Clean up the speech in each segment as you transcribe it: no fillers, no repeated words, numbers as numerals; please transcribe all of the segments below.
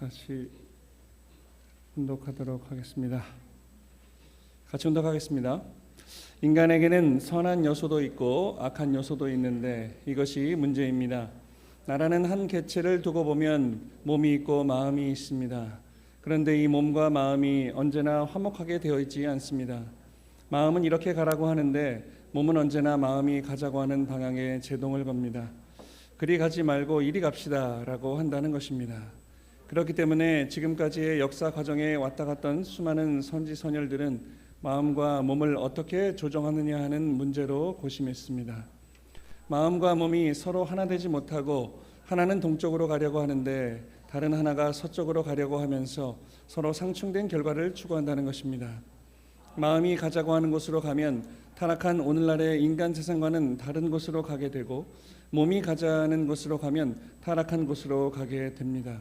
같이 운동하도록 하겠습니다. 같이 운동하겠습니다. 인간에게는 선한 요소도 있고 악한 요소도 있는데 이것이 문제입니다. 나라는 한 개체를 두고 보면 몸이 있고 마음이 있습니다. 그런데 이 몸과 마음이 언제나 화목하게 되어 있지 않습니다. 마음은 이렇게 가라고 하는데 몸은 언제나 마음이 가자고 하는 방향에 제동을 겁니다. 그리 가지 말고 이리 갑시다 라고 한다는 것입니다. 그렇기 때문에 지금까지의 역사 과정에 왔다 갔던 수많은 선지선열들은 마음과 몸을 어떻게 조정하느냐 하는 문제로 고심했습니다. 마음과 몸이 서로 하나 되지 못하고 하나는 동쪽으로 가려고 하는데 다른 하나가 서쪽으로 가려고 하면서 서로 상충된 결과를 추구한다는 것입니다. 마음이 가자고 하는 곳으로 가면 타락한 오늘날의 인간 세상과는 다른 곳으로 가게 되고 몸이 가자는 곳으로 가면 타락한 곳으로 가게 됩니다.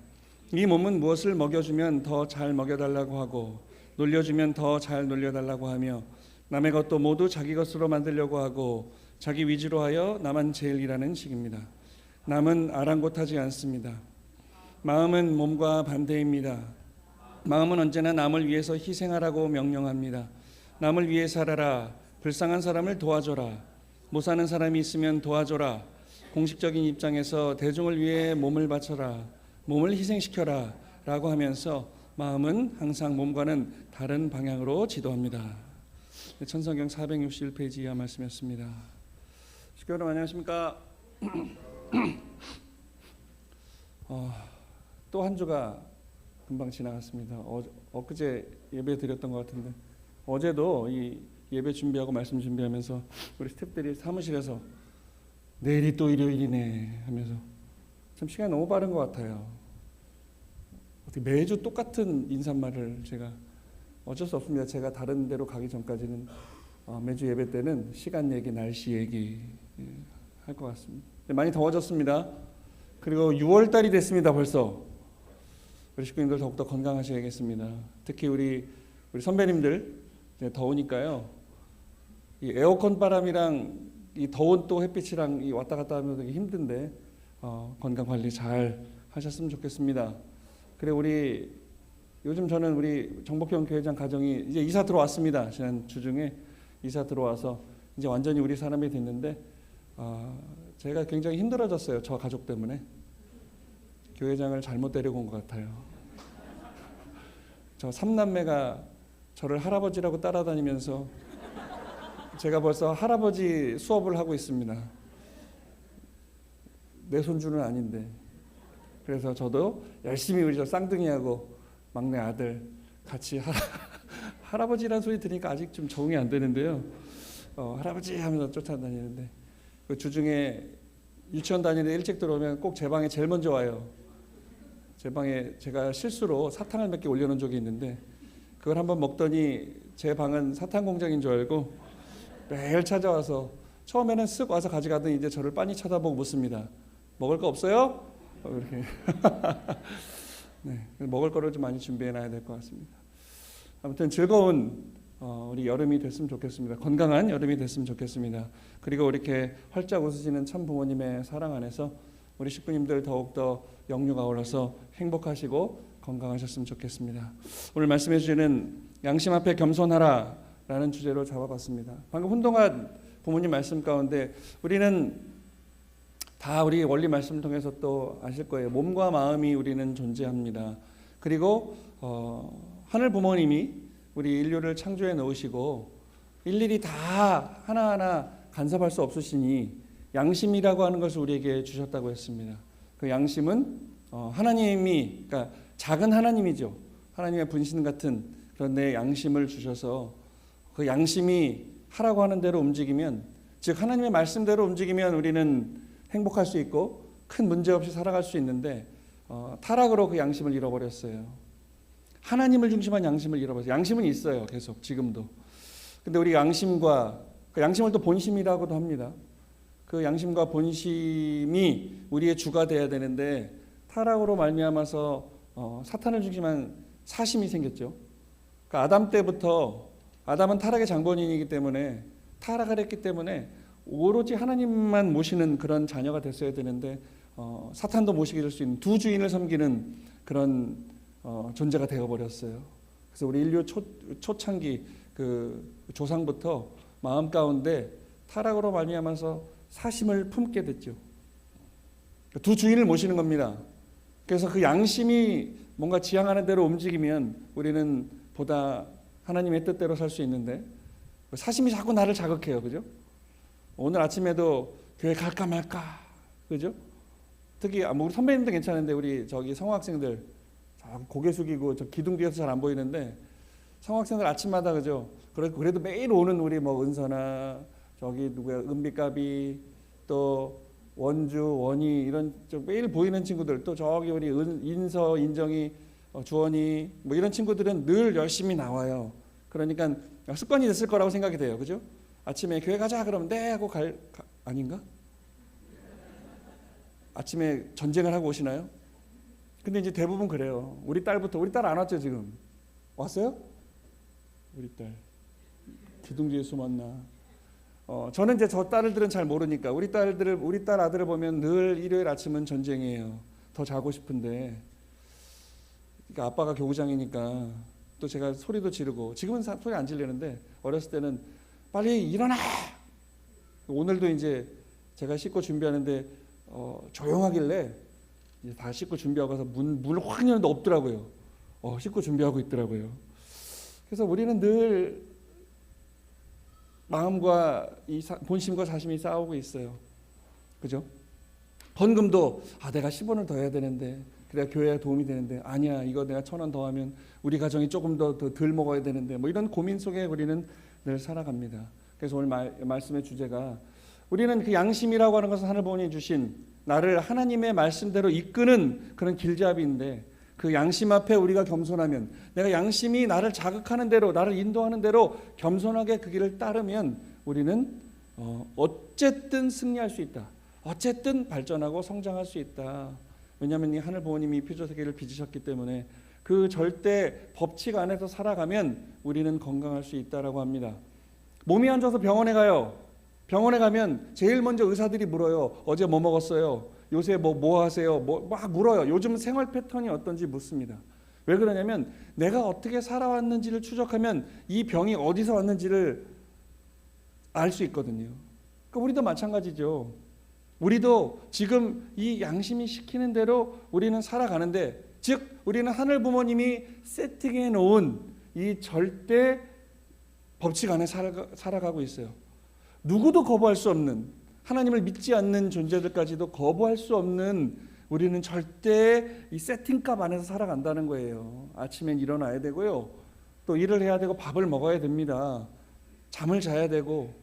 이 몸은 무엇을 먹여주면 더 잘 먹여달라고 하고 놀려주면 더 잘 놀려달라고 하며 남의 것도 모두 자기 것으로 만들려고 하고 자기 위주로 하여 나만 제일이라는 식입니다. 남은 아랑곳하지 않습니다. 마음은 몸과 반대입니다. 마음은 언제나 남을 위해서 희생하라고 명령합니다. 남을 위해 살아라. 불쌍한 사람을 도와줘라. 못 사는 사람이 있으면 도와줘라. 공식적인 입장에서 대중을 위해 몸을 바쳐라. 몸을 희생시켜라 라고 하면서 마음은 항상 몸과는 다른 방향으로 지도합니다. 천성경 461페이지 이하 말씀이었습니다. 식구 여러분 안녕하십니까? 또 한 주가 금방 지나갔습니다. 엊그제 예배 드렸던 것 같은데 어제도 이 예배 준비하고 말씀 준비하면서 우리 스태프들이 사무실에서 내일이 또 일요일이네 하면서 참 시간이 너무 빠른 것 같아요. 어떻게 매주 똑같은 인사말을 제가 어쩔 수 없습니다. 제가 다른 데로 가기 전까지는 매주 예배 때는 시간 얘기, 날씨 얘기 할 것 같습니다. 많이 더워졌습니다. 그리고 6월 달이 됐습니다. 벌써 우리 식구님들 더욱더 건강하셔야겠습니다. 특히 우리 선배님들 더우니까요. 이 에어컨 바람이랑 이 더운 또 햇빛이랑 이 왔다 갔다 하면 되게 힘든데 건강 관리 잘 하셨으면 좋겠습니다. 그리고 요즘 저는 우리 정복형 교회장 가정이 이제 이사 들어왔습니다. 지난 주중에 이사 들어와서 이제 완전히 우리 사람이 됐는데 제가 굉장히 힘들어졌어요. 저 가족 때문에. 교회장을 잘못 데리고 온 것 같아요. 저 3남매가 저를 할아버지라고 따라다니면서 제가 벌써 할아버지 수업을 하고 있습니다. 내 손주는 아닌데. 그래서 저도 열심히 우리 저 쌍둥이하고 막내 아들 같이 할아버지라는 소리 들으니까 아직 좀 적응이 안 되는데요. 할아버지 하면서 쫓아다니는데 그 주중에 유치원 다니는데 일찍 들어오면 꼭 제 방에 제일 먼저 와요. 제 방에 제가 실수로 사탕을 몇 개 올려놓은 적이 있는데 그걸 한번 먹더니 제 방은 사탕 공장인 줄 알고 매일 찾아와서 처음에는 쓱 와서 가져가더니 이제 저를 빤히 쳐다보고 묻습니다. 먹을 거 없어요? 이렇게. 네, 먹을 거를 좀 많이 준비해놔야 될 것 같습니다. 아무튼 즐거운 우리 여름이 됐으면 좋겠습니다. 건강한 여름이 됐으면 좋겠습니다. 그리고 이렇게 활짝 웃으시는 참 부모님의 사랑 안에서 우리 식구님들 더욱더 영유가 올라서 행복하시고 건강하셨으면 좋겠습니다. 오늘 말씀해 주시는 양심 앞에 겸손하라 라는 주제로 잡아봤습니다. 방금 훈동한 부모님 말씀 가운데 우리는 다 우리 원리 말씀을 통해서 또 아실 거예요. 몸과 마음이 우리는 존재합니다. 그리고 하늘 부모님이 우리 인류를 창조해 놓으시고 일일이 다 하나하나 간섭할 수 없으시니 양심이라고 하는 것을 우리에게 주셨다고 했습니다. 그 양심은 하나님이 그러니까 작은 하나님이죠. 하나님의 분신 같은 그런 내 양심을 주셔서 그 양심이 하라고 하는 대로 움직이면 즉 하나님의 말씀대로 움직이면 우리는 행복할 수 있고 큰 문제 없이 살아갈 수 있는데 타락으로 그 양심을 잃어버렸어요. 하나님을 중심한 양심을 잃어버렸어요. 양심은 있어요. 계속 지금도. 근데 우리 양심과 그 양심을 또 본심이라고도 합니다. 그 양심과 본심이 우리의 주가 돼야 되는데 타락으로 말미암아서 사탄을 중심한 사심이 생겼죠. 그러니까 아담 때부터 아담은 타락의 장본인이기 때문에 타락을 했기 때문에 오로지 하나님만 모시는 그런 자녀가 됐어야 되는데 사탄도 모시게 될 수 있는 두 주인을 섬기는 그런 존재가 되어버렸어요. 그래서 우리 인류 초창기 그 조상부터 마음 가운데 타락으로 말미암아서 사심을 품게 됐죠. 두 주인을 모시는 겁니다. 그래서 그 양심이 뭔가 지향하는 대로 움직이면 우리는 보다 하나님의 뜻대로 살 수 있는데 사심이 자꾸 나를 자극해요. 그죠? 오늘 아침에도 교회 갈까 말까. 그죠? 특히 뭐 우리 선배님도 괜찮은데 우리 저기 성학생들 고개 숙이고 저 기둥 뒤에서 잘 안 보이는데 성학생들 아침마다 그죠? 그래도 매일 오는 우리 뭐 은서나 저기 누구야 은비까비 또 원주 원희 이런 매일 보이는 친구들 또 저기 우리 인서 인정이 주원이 뭐 이런 친구들은 늘 열심히 나와요. 그러니까 습관이 됐을 거라고 생각이 돼요. 그죠? 아침에 교회 가자 그러면 네 하고 아닌가? 아침에 전쟁을 하고 오시나요? 근데 이제 대부분 그래요. 우리 딸 안 왔죠 지금? 왔어요? 우리 딸 기둥 뒤에 숨었나? 저는 이제 저 딸들은 잘 모르니까 우리 딸 아들을 보면 늘 일요일 아침은 전쟁이에요. 더 자고 싶은데 그러니까 아빠가 교구장이니까 또 제가 소리도 지르고 지금은 소리 안 지르는데 어렸을 때는 빨리 일어나. 오늘도 이제 제가 씻고 준비하는데 조용하길래 이제 다 씻고 준비하고 가서 문을 확 열는데 없더라고요. 씻고 준비하고 있더라고요. 그래서 우리는 늘 마음과 본심과 사심이 싸우고 있어요. 그죠? 헌금도 내가 10원을 더 해야 되는데 그래야 교회에 도움이 되는데 아니야 이거 내가 1,000원 더 하면 우리 가정이 조금 더 덜 먹어야 되는데 뭐 이런 고민 속에 우리는 늘 살아갑니다. 그래서 오늘 말씀의 주제가 우리는 그 양심이라고 하는 것은 하늘 부모님이 주신 나를 하나님의 말씀대로 이끄는 그런 길잡이인데 그 양심 앞에 우리가 겸손하면 내가 양심이 나를 자극하는 대로 나를 인도하는 대로 겸손하게 그 길을 따르면 우리는 어쨌든 승리할 수 있다. 어쨌든 발전하고 성장할 수 있다. 왜냐하면 이 하늘 부모님이 피조세계를 빚으셨기 때문에 그 절대 법칙 안에서 살아가면 우리는 건강할 수 있다라고 합니다. 몸이 안 좋아서 병원에 가요. 병원에 가면 제일 먼저 의사들이 물어요. 어제 뭐 먹었어요? 요새 뭐 하세요? 막 물어요. 요즘 생활 패턴이 어떤지 묻습니다. 왜 그러냐면 내가 어떻게 살아왔는지를 추적하면 이 병이 어디서 왔는지를 알 수 있거든요. 그러니까 우리도 마찬가지죠. 우리도 지금 이 양심이 시키는 대로 우리는 살아가는데 즉 우리는 하늘 부모님이 세팅해 놓은 이 절대 법칙 안에 살아가고 있어요. 누구도 거부할 수 없는 하나님을 믿지 않는 존재들까지도 거부할 수 없는 우리는 절대 이 세팅값 안에서 살아간다는 거예요. 아침엔 일어나야 되고요. 또 일을 해야 되고 밥을 먹어야 됩니다. 잠을 자야 되고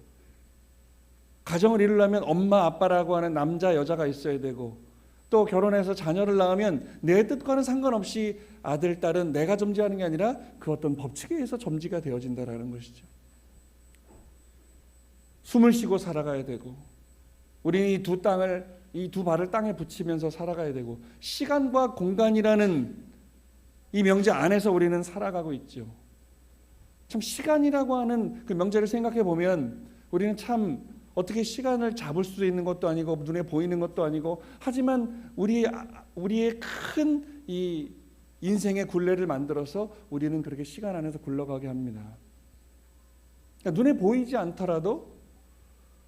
가정을 이루려면 엄마 아빠라고 하는 남자 여자가 있어야 되고 또 결혼해서 자녀를 낳으면 내 뜻과는 상관없이 아들 딸은 내가 점지하는 게 아니라 그 어떤 법칙에 의해서 점지가 되어진다라는 것이죠. 숨을 쉬고 살아가야 되고 우리는 이 두 발을 땅에 붙이면서 살아가야 되고 시간과 공간이라는 이 명제 안에서 우리는 살아가고 있죠. 참 시간이라고 하는 그 명제를 생각해 보면 우리는 참 어떻게 시간을 잡을 수 있는 것도 아니고 눈에 보이는 것도 아니고 하지만 우리의 큰 이 인생의 굴레를 만들어서 우리는 그렇게 시간 안에서 굴러가게 합니다. 그러니까 눈에 보이지 않더라도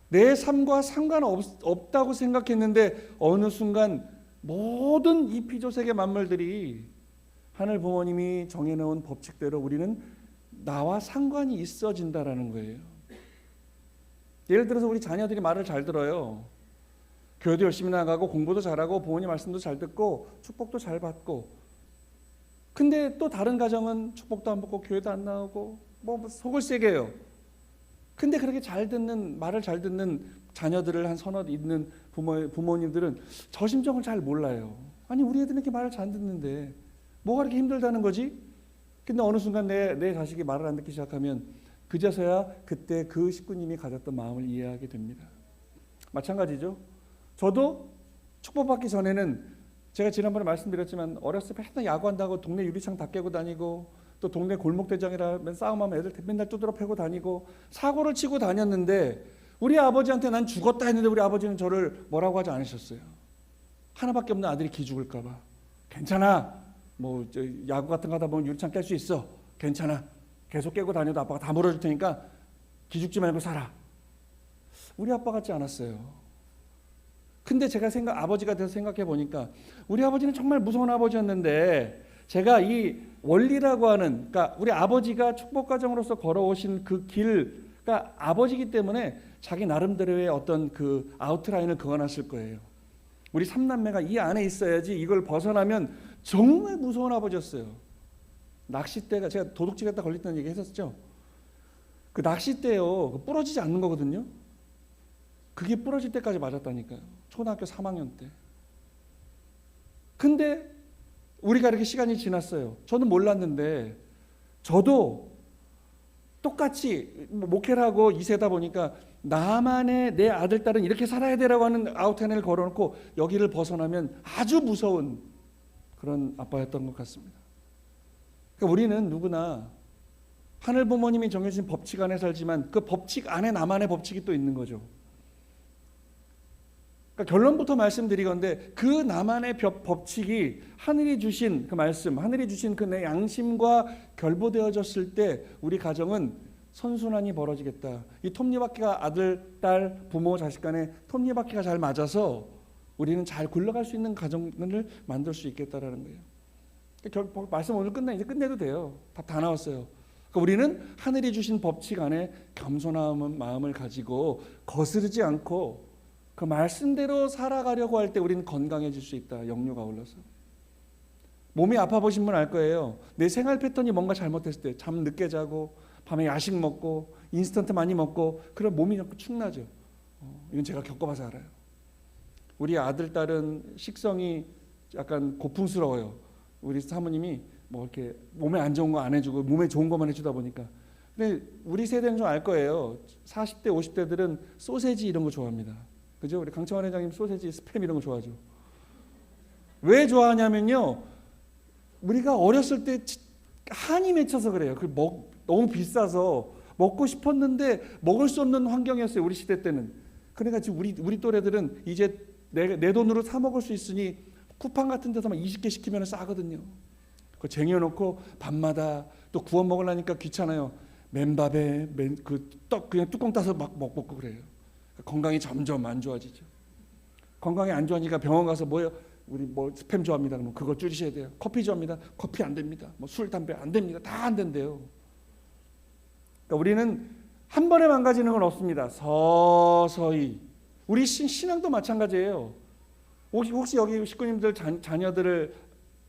내 삶과 상관없다고 생각했는데 어느 순간 모든 이 피조세계 만물들이 하늘 부모님이 정해놓은 법칙대로 우리는 나와 상관이 있어진다라는 거예요. 예를 들어서 우리 자녀들이 말을 잘 들어요. 교회도 열심히 나가고 공부도 잘하고 부모님 말씀도 잘 듣고 축복도 잘 받고 근데 또 다른 가정은 축복도 안 받고 교회도 안 나오고 뭐 속을 세게 해요. 근데 그렇게 말을 잘 듣는 자녀들을 한 서너 있는 부모님들은 저 심정을 잘 몰라요. 아니 우리 애들은 이렇게 말을 잘 듣는데 뭐가 그렇게 힘들다는 거지? 근데 어느 순간 내 자식이 말을 안 듣기 시작하면 그제서야 그때 그 식구님이 가졌던 마음을 이해하게 됩니다. 마찬가지죠. 저도 축복받기 전에는 제가 지난번에 말씀드렸지만 어렸을 때 맨날 야구한다고 동네 유리창 다 깨고 다니고 또 동네 골목대장이라 싸움하면 애들 맨날 두드러 패고 다니고 사고를 치고 다녔는데 우리 아버지한테 난 죽었다 했는데 우리 아버지는 저를 뭐라고 하지 않으셨어요. 하나밖에 없는 아들이 기죽을까 봐. 괜찮아. 뭐 야구 같은 거 하다 보면 유리창 깰 수 있어. 괜찮아. 계속 깨고 다녀도 아빠가 다 물어줄 테니까 기죽지 말고 살아. 우리 아빠 같지 않았어요. 근데 제가 아버지가 돼서 생각해 보니까 우리 아버지는 정말 무서운 아버지였는데, 제가 이 원리라고 하는, 그러니까 우리 아버지가 축복 가정으로서 걸어오신 그 길, 그러니까 아버지이기 때문에 자기 나름대로의 어떤 그 아웃라인을 그어놨을 거예요. 우리 삼남매가 이 안에 있어야지, 이걸 벗어나면 정말 무서운 아버지였어요. 낚싯대가, 제가 도둑질했다 걸렸다는 얘기 했었죠. 그 낚싯대요, 부러지지 않는 거거든요. 그게 부러질 때까지 맞았다니까요. 초등학교 3학년 때. 근데 우리가 이렇게 시간이 지났어요. 저는 몰랐는데, 저도 똑같이 목회를 하고 2세다 보니까 나만의 내 아들, 딸은 이렇게 살아야 되라고 하는 아웃라인을 걸어놓고 여기를 벗어나면 아주 무서운 그런 아빠였던 것 같습니다. 그러니까 우리는 누구나 하늘 부모님이 정해주신 법칙 안에 살지만 그 법칙 안에 나만의 법칙이 또 있는 거죠. 그러니까 결론부터 말씀드리건대, 그 나만의 법칙이 하늘이 주신 그 말씀, 하늘이 주신 그 내 양심과 결부되어졌을 때 우리 가정은 선순환이 벌어지겠다. 이 톱니바퀴가 아들, 딸, 부모, 자식 간에 톱니바퀴가 잘 맞아서 우리는 잘 굴러갈 수 있는 가정을 만들 수 있겠다라는 거예요. 그러니까 말씀 오늘 이제 끝내도 돼요. 다 나왔어요. 그러니까 우리는 하늘이 주신 법칙 안에 겸손한 마음을 가지고 거스르지 않고 그 말씀대로 살아가려고 할 때 우리는 건강해질 수 있다. 영유가 올라서. 몸이 아파 보신 분 알 거예요. 내 생활 패턴이 뭔가 잘못됐을 때, 잠 늦게 자고 밤에 야식 먹고 인스턴트 많이 먹고, 그럼 몸이 자꾸 축나죠. 이건 제가 겪어봐서 알아요. 우리 아들, 딸은 식성이 약간 고풍스러워요. 우리 사모님이 뭐 이렇게 몸에 안 좋은 거 안 해주고 몸에 좋은 것만 해주다 보니까. 근데 우리 세대는 좀 알 거예요. 40대, 50대들은 소세지 이런 거 좋아합니다. 그죠? 우리 강청환 회장님 소세지, 스팸 이런 거 좋아하죠. 왜 좋아하냐면요, 우리가 어렸을 때 한이 맺혀서 그래요. 너무 비싸서 먹고 싶었는데 먹을 수 없는 환경이었어요. 우리 시대 때는. 그러니까 지금 우리 또래들은 이제 내 돈으로 사 먹을 수 있으니 쿠팡 같은 데서 막 20개 시키면 싸거든요. 그거 쟁여놓고 밤마다 또 구워 먹으려니까 귀찮아요. 맨밥에 그 떡 그냥 뚜껑 따서 막 먹고 그래요. 건강이 점점 안 좋아지죠. 건강이 안 좋아지니까 병원 가서 우리 스팸 좋아합니다. 그러면 그거 줄이셔야 돼요. 커피 좋아합니다. 커피 안 됩니다. 술, 담배 안 됩니다. 다 안 된대요. 그러니까 우리는 한 번에 망가지는 건 없습니다. 서서히. 우리 신앙도 마찬가지예요. 혹시 여기 식구님들 자녀들을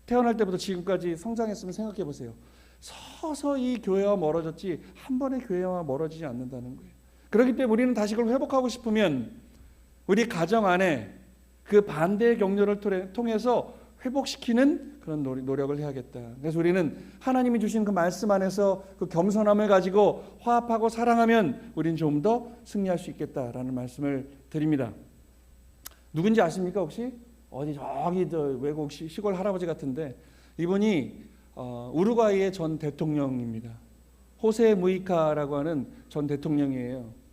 태어날 때부터 지금까지 성장했으면 생각해 보세요. 서서히 교회와 멀어졌지 한 번에 교회와 멀어지지 않는다는 거예요. 그렇기 때문에 우리는 다시 그걸 회복하고 싶으면 우리 가정 안에 그 반대의 격려를 통해서 회복시키는 그런 노력을 해야겠다. 그래서 우리는 하나님이 주신 그 말씀 안에서 그 겸손함을 가지고 화합하고 사랑하면 우리는 좀 더 승리할 수 있겠다라는 말씀을 드립니다. 누군지 아십니까 혹시? 저기 외국 시골 할아버지 같은데, 이분이 우루과이의 전 대통령입니다. 호세 무이카라고 하는 전 대통령이에요.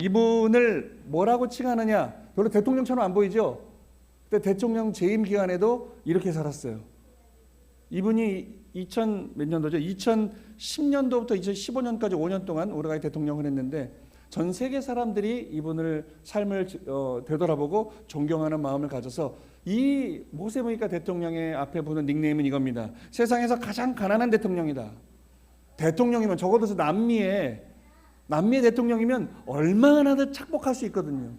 이분을 뭐라고 칭하느냐? 별로 대통령처럼 안 보이죠? 근데 대통령 재임 기간에도 이렇게 살았어요. 이분이 2010년도부터 2015년까지 5년 동안 우루과이 대통령을 했는데, 전 세계 사람들이 이분을 삶을 되돌아보고 존경하는 마음을 가져서 이 호세 무이카 대통령의 앞에 부는 닉네임은 이겁니다. 세상에서 가장 가난한 대통령이다. 대통령이면 적어도 남미의 대통령이면 얼마나 더 착복할 수 있거든요.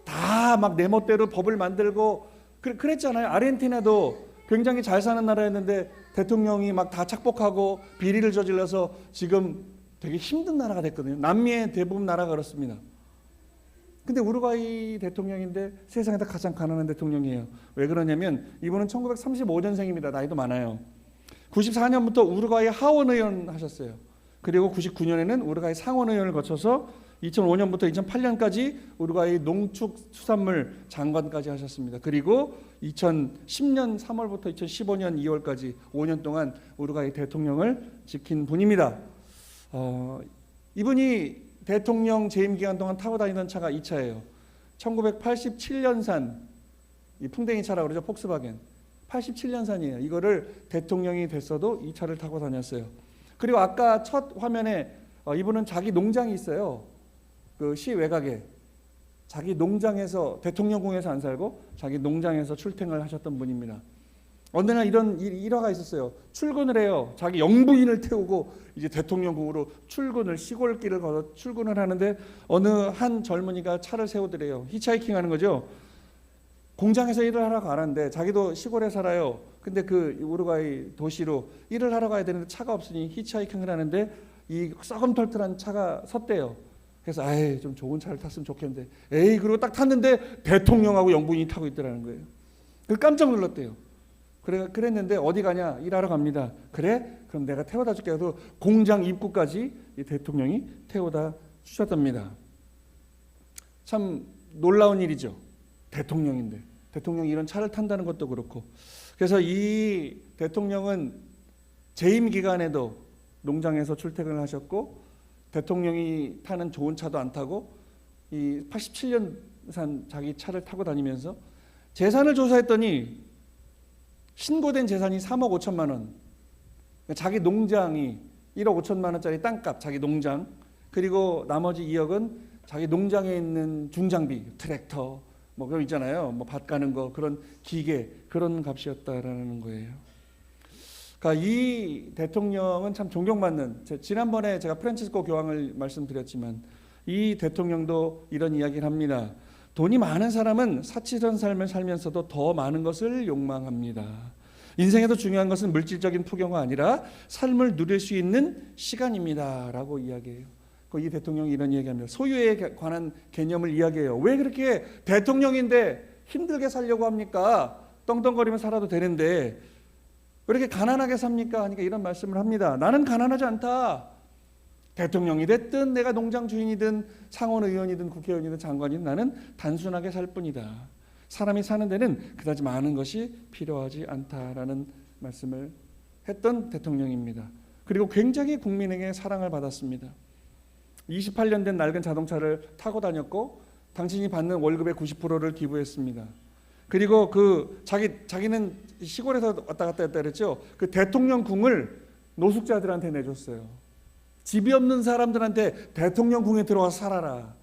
다 막 내 멋대로 법을 만들고 그랬잖아요. 아르헨티나도 굉장히 잘 사는 나라였는데 대통령이 막 다 착복하고 비리를 저질러서 지금 되게 힘든 나라가 됐거든요. 남미의 대부분 나라가 그렇습니다. 근데 우루과이 대통령인데 세상에서 가장 가난한 대통령이에요. 왜 그러냐면 이분은 1935년생입니다. 나이도 많아요. 94년부터 우루과이 하원의원 하셨어요. 그리고 99년에는 우루과이 상원의원을 거쳐서 2005년부터 2008년까지 우루과이 농축수산물 장관까지 하셨습니다. 그리고 2010년 3월부터 2015년 2월까지 5년 동안 우루과이 대통령을 지킨 분입니다. 이분이 대통령 재임 기간 동안 타고 다니던 차가 이 차예요. 1987년산 이 풍뎅이 차라고 그러죠. 폭스바겐. 87년산이에요. 이거를 대통령이 됐어도 이 차를 타고 다녔어요. 그리고 아까 첫 화면에 이분은 자기 농장이 있어요. 그 시 외곽에. 자기 농장에서, 대통령궁에서 안 살고 자기 농장에서 출퇴근을 하셨던 분입니다. 어느 날 이런 일화가 있었어요. 출근을 해요. 자기 영부인을 태우고 이제 대통령궁으로 출근을, 시골길을 걸어 출근을 하는데 어느 한 젊은이가 차를 세우더래요. 히치하이킹 하는 거죠. 공장에서 일을 하러 가는데 자기도 시골에 살아요. 근데 그 우루과이 도시로 일을 하러 가야 되는데 차가 없으니 히치하이킹을 하는데 이 썩음털털한 차가 섰대요. 그래서 아이 좀 좋은 차를 탔으면 좋겠는데 에이 그리고 딱 탔는데 대통령하고 영부인이 타고 있더라는 거예요. 그 깜짝 놀랐대요. 그랬는데 어디 가냐? 일하러 갑니다. 그래? 그럼 내가 태워다 줄게 해서 공장 입구까지 이 대통령이 태워다 주셨답니다. 참 놀라운 일이죠. 대통령인데. 대통령이 이런 차를 탄다는 것도 그렇고. 그래서 이 대통령은 재임 기간에도 농장에서 출퇴근을 하셨고 대통령이 타는 좋은 차도 안 타고 이 87년산 자기 차를 타고 다니면서 재산을 조사했더니 신고된 재산이 3억 5천만 원. 자기 농장이 1억 5천만 원짜리 땅값, 자기 농장. 그리고 나머지 2억은 자기 농장에 있는 중장비, 트랙터, 뭐 그런 있잖아요. 뭐 밭 가는 거, 그런 기계, 그런 값이었다라는 거예요. 그러니까 이 대통령은 참 존경받는, 지난번에 제가 프란치스코 교황을 말씀드렸지만 이 대통령도 이런 이야기를 합니다. 돈이 많은 사람은 사치스러운 삶을 살면서도 더 많은 것을 욕망합니다. 인생에도 중요한 것은 물질적인 풍요가 아니라 삶을 누릴 수 있는 시간입니다. 라고 이야기해요. 이 대통령이 이런 이야기합니다. 소유에 관한 개념을 이야기해요. 왜 그렇게 대통령인데 힘들게 살려고 합니까? 떵떵거리면 살아도 되는데 왜 이렇게 가난하게 삽니까? 하니까 이런 말씀을 합니다. 나는 가난하지 않다. 대통령이 됐든 내가 농장 주인이든 상원 의원이든 국회의원이든 장관이든 나는 단순하게 살 뿐이다. 사람이 사는 데는 그다지 많은 것이 필요하지 않다라는 말씀을 했던 대통령입니다. 그리고 굉장히 국민에게 사랑을 받았습니다. 28년 된 낡은 자동차를 타고 다녔고 당신이 받는 월급의 90%를 기부했습니다. 그리고 자기는 시골에서 왔다 갔다 했다 그랬죠. 그 대통령궁을 노숙자들한테 내줬어요. 집이 없는 사람들한테 대통령궁에 들어와서 살아라.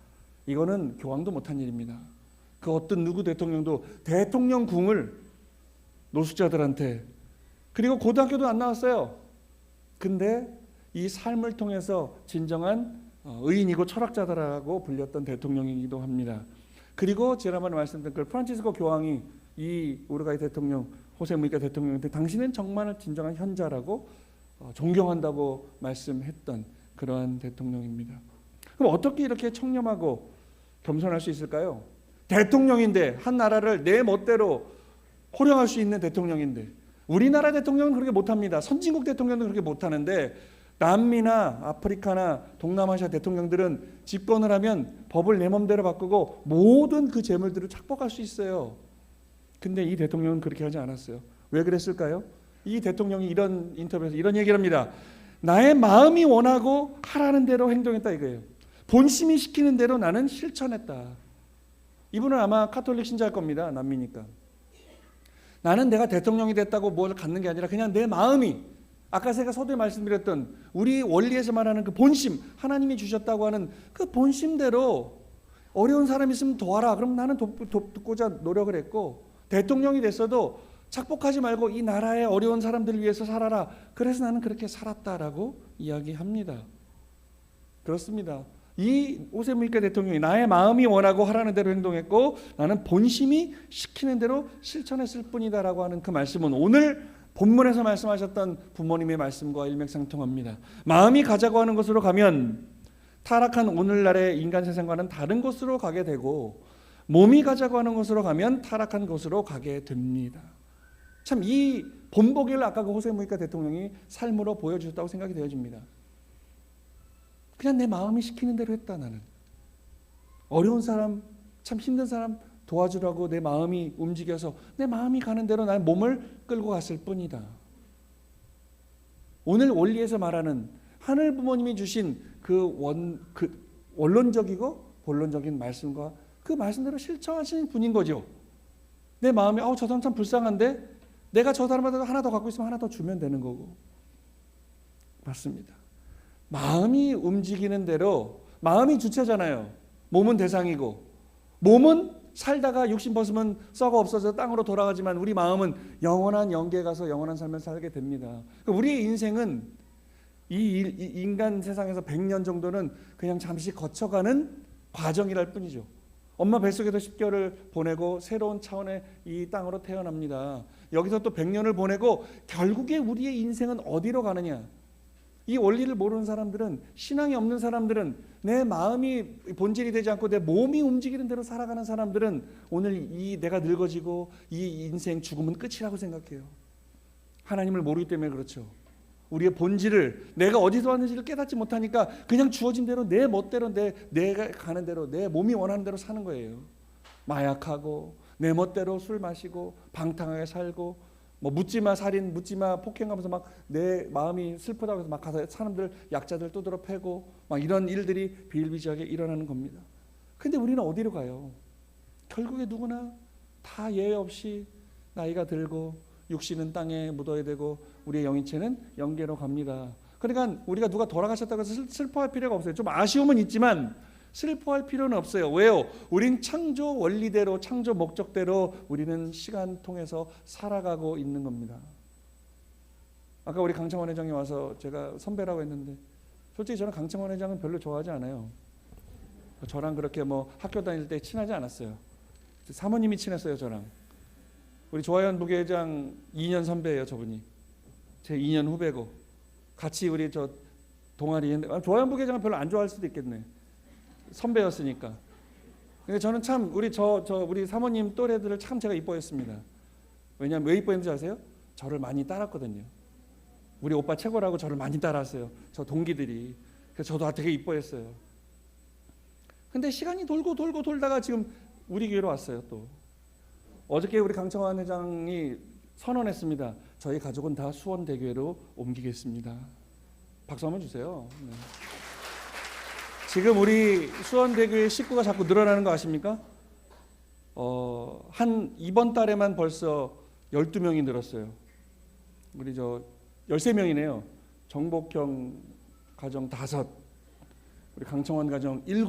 이거는 교황도 못한 일입니다. 그 어떤 누구 대통령도 대통령궁을 노숙자들한테, 그리고 고등학교도 안 나왔어요. 근데 이 삶을 통해서 진정한 의인이고 철학자다라고 불렸던 대통령이기도 합니다. 그리고 지난번에 말씀드린 그 프란치스코 교황이 이 우루과이 대통령 호세 무지카 대통령한테 당신은 정말 진정한 현자라고 존경한다고 말씀했던 그러한 대통령입니다. 그럼 어떻게 이렇게 청렴하고 겸손할 수 있을까요? 대통령인데, 한 나라를 내 멋대로 호령할 수 있는 대통령인데, 우리나라 대통령은 그렇게 못합니다. 선진국 대통령도 그렇게 못하는데 남미나 아프리카나 동남아시아 대통령들은 집권을 하면 법을 내 맘대로 바꾸고 모든 그 재물들을 착복할 수 있어요. 근데 이 대통령은 그렇게 하지 않았어요. 왜 그랬을까요? 이 대통령이 이런 인터뷰에서 이런 얘기를 합니다. 나의 마음이 원하고 하라는 대로 행동했다 이거예요. 본심이 시키는 대로 나는 실천했다. 이분은 아마 카톨릭 신자일 겁니다. 남미니까. 나는 내가 대통령이 됐다고 뭘 갖는 게 아니라 그냥 내 마음이, 아까 제가 서두에 말씀드렸던 우리 원리에서 말하는 그 본심, 하나님이 주셨다고 하는 그 본심대로 어려운 사람 있으면 도와라. 그럼 나는 돕고자 노력을 했고, 대통령이 됐어도 착복하지 말고 이 나라의 어려운 사람들을 위해서 살아라. 그래서 나는 그렇게 살았다라고 이야기합니다. 그렇습니다. 이 호세 무지카 대통령이 나의 마음이 원하고 하라는 대로 행동했고 나는 본심이 시키는 대로 실천했을 뿐이다라고 하는 그 말씀은 오늘 본문에서 말씀하셨던 부모님의 말씀과 일맥상통합니다. 마음이 가자고 하는 곳으로 가면 타락한 오늘날의 인간 세상과는 다른 곳으로 가게 되고, 몸이 가자고 하는 곳으로 가면 타락한 곳으로 가게 됩니다. 참 이 본보기를 아까 그 호세 무지카 대통령이 삶으로 보여주셨다고 생각이 되어집니다. 그냥 내 마음이 시키는 대로 했다. 나는 어려운 사람, 참 힘든 사람 도와주라고 내 마음이 움직여서 내 마음이 가는 대로 나는 몸을 끌고 갔을 뿐이다. 오늘 원리에서 말하는 하늘 부모님이 주신 그 원론적이고 본론적인 말씀과 그 말씀대로 실천하시는 분인 거죠. 내 마음이 저 사람 참 불쌍한데 내가 저 사람한테 하나 더 갖고 있으면 하나 더 주면 되는 거고. 맞습니다. 마음이 움직이는 대로, 마음이 주체잖아요. 몸은 대상이고, 몸은 살다가 육신 벗으면 썩어 없어져 땅으로 돌아가지만 우리 마음은 영원한 영계에 가서 영원한 삶을 살게 됩니다. 우리의 인생은 이 인간 세상에서 100년 정도는 그냥 잠시 거쳐가는 과정이랄 뿐이죠. 엄마 뱃속에서 10개월을 보내고 새로운 차원의 이 땅으로 태어납니다. 여기서 또 100년을 보내고 결국에 우리의 인생은 어디로 가느냐. 이 원리를 모르는 사람들은, 신앙이 없는 사람들은, 내 마음이 본질이 되지 않고 내 몸이 움직이는 대로 살아가는 사람들은 오늘 이 내가 늙어지고 이 인생 죽음은 끝이라고 생각해요. 하나님을 모르기 때문에 그렇죠. 우리의 본질을, 내가 어디서 왔는지를 깨닫지 못하니까 그냥 주어진 대로 내 멋대로 내가 가는 대로 내 몸이 원하는 대로 사는 거예요. 마약하고 내 멋대로 술 마시고 방탕하게 살고 뭐 묻지마 살인, 묻지마 폭행하면서 막 내 마음이 슬프다고 해서 막 가서 사람들, 약자들 두드러 패고 막 이런 일들이 비일비재하게 일어나는 겁니다. 근데 우리는 어디로 가요? 결국에 누구나 다 예외 없이 나이가 들고 육신은 땅에 묻어야 되고 우리의 영인체는 영계로 갑니다. 그러니까 우리가 누가 돌아가셨다고 해서 슬퍼할 필요가 없어요. 좀 아쉬움은 있지만 슬퍼할 필요는 없어요. 왜요? 우린 창조 원리대로, 창조 목적대로 우리는 시간 통해서 살아가고 있는 겁니다. 아까 우리 강창원 회장이 와서 제가 선배라고 했는데 솔직히 저는 강창원 회장은 별로 좋아하지 않아요. 저랑 그렇게 뭐 학교 다닐 때 친하지 않았어요. 사모님이 친했어요, 저랑. 우리 조하연 부회장 2년 선배예요, 저분이. 제 2년 후배고 같이 우리 저 동아리 했는데 조하연 부회장은 별로 안 좋아할 수도 있겠네. 선배였으니까. 근데 저는 참 우리 사모님 또래들을 참 제가 이뻐했습니다. 왜냐하면 왜 이뻐했는지 아세요? 저를 많이 따랐거든요. 우리 오빠 최고라고 저를 많이 따랐어요. 저 동기들이. 그래서 저도 되게 이뻐했어요. 근데 시간이 돌고 돌다가 지금 우리 교회로 왔어요. 또 어저께 우리 강창환 회장이 선언했습니다. 저희 가족은 다 수원대교회로 옮기겠습니다. 박수 한번 주세요. 네. 지금 우리 수원대교회 식구가 자꾸 늘어나는 거 아십니까? 한 이번 달에만 벌써 12명이 늘었어요. 우리 13명이네요. 정복형 가정 5, 우리 강청원 가정 7.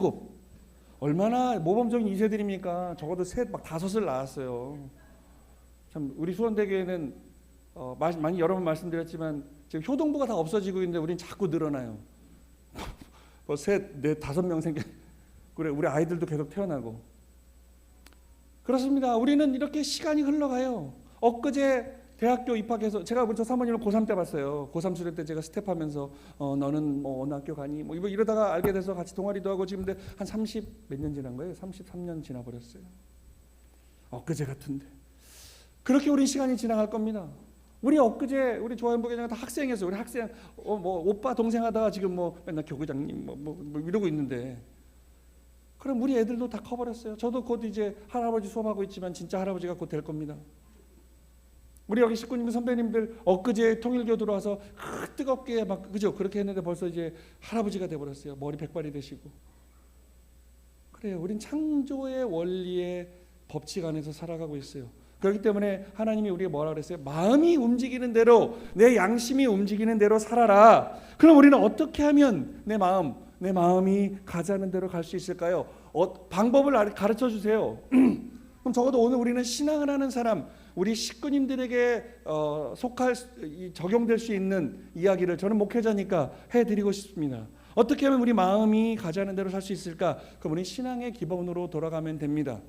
얼마나 모범적인 2세들입니까? 적어도 셋, 막 5을 낳았어요. 참 우리 수원대교회는 많이 여러 번 말씀드렸지만 지금 효동부가 다 없어지고 있는데 우린 자꾸 늘어나요. 뭐 셋, 넷, 5명 그래, 우리 아이들도 계속 태어나고. 그렇습니다. 우리는 이렇게 시간이 흘러가요. 엊그제 대학교 입학해서 제가 저 사모님을 고3 때 봤어요. 고3 수련 때 제가 스텝하면서 너는 뭐 어느 학교 가니? 뭐 이러다가 알게 돼서 같이 동아리도 하고 지금 한 30 몇 년 지난 거예요. 33년 지나 버렸어요. 엊그제 같은데. 그렇게 우리 시간이 지나갈 겁니다. 우리 엊그제 우리 조하연 부회장 다 학생이었어요. 우리 학생 뭐 오빠 동생 하다가 지금 뭐 맨날 교구장님 뭐 이러고 있는데. 그럼 우리 애들도 다 커버렸어요. 저도 곧 이제 할아버지 수업하고 있지만 진짜 할아버지가 곧 될 겁니다. 우리 여기 식구님 선배님들 엊그제 통일교 들어와서 뜨겁게 막 그죠 그렇게 했는데 벌써 이제 할아버지가 돼 버렸어요. 머리 백발이 되시고. 그래요. 우린 창조의 원리의 법칙 안에서 살아가고 있어요. 그렇기 때문에 하나님이 우리가 뭐라 그랬어요? 마음이 움직이는 대로, 내 양심이 움직이는 대로 살아라. 그럼 우리는 어떻게 하면 내 마음이 가자는 대로 갈 수 있을까요? 방법을 가르쳐 주세요. 그럼 적어도 오늘 우리는 신앙을 하는 사람, 우리 식구님들에게 적용될 수 있는 이야기를 저는 목회자니까 해드리고 싶습니다. 어떻게 하면 우리 마음이 가자는 대로 살 수 있을까? 그럼 우리 신앙의 기본으로 돌아가면 됩니다.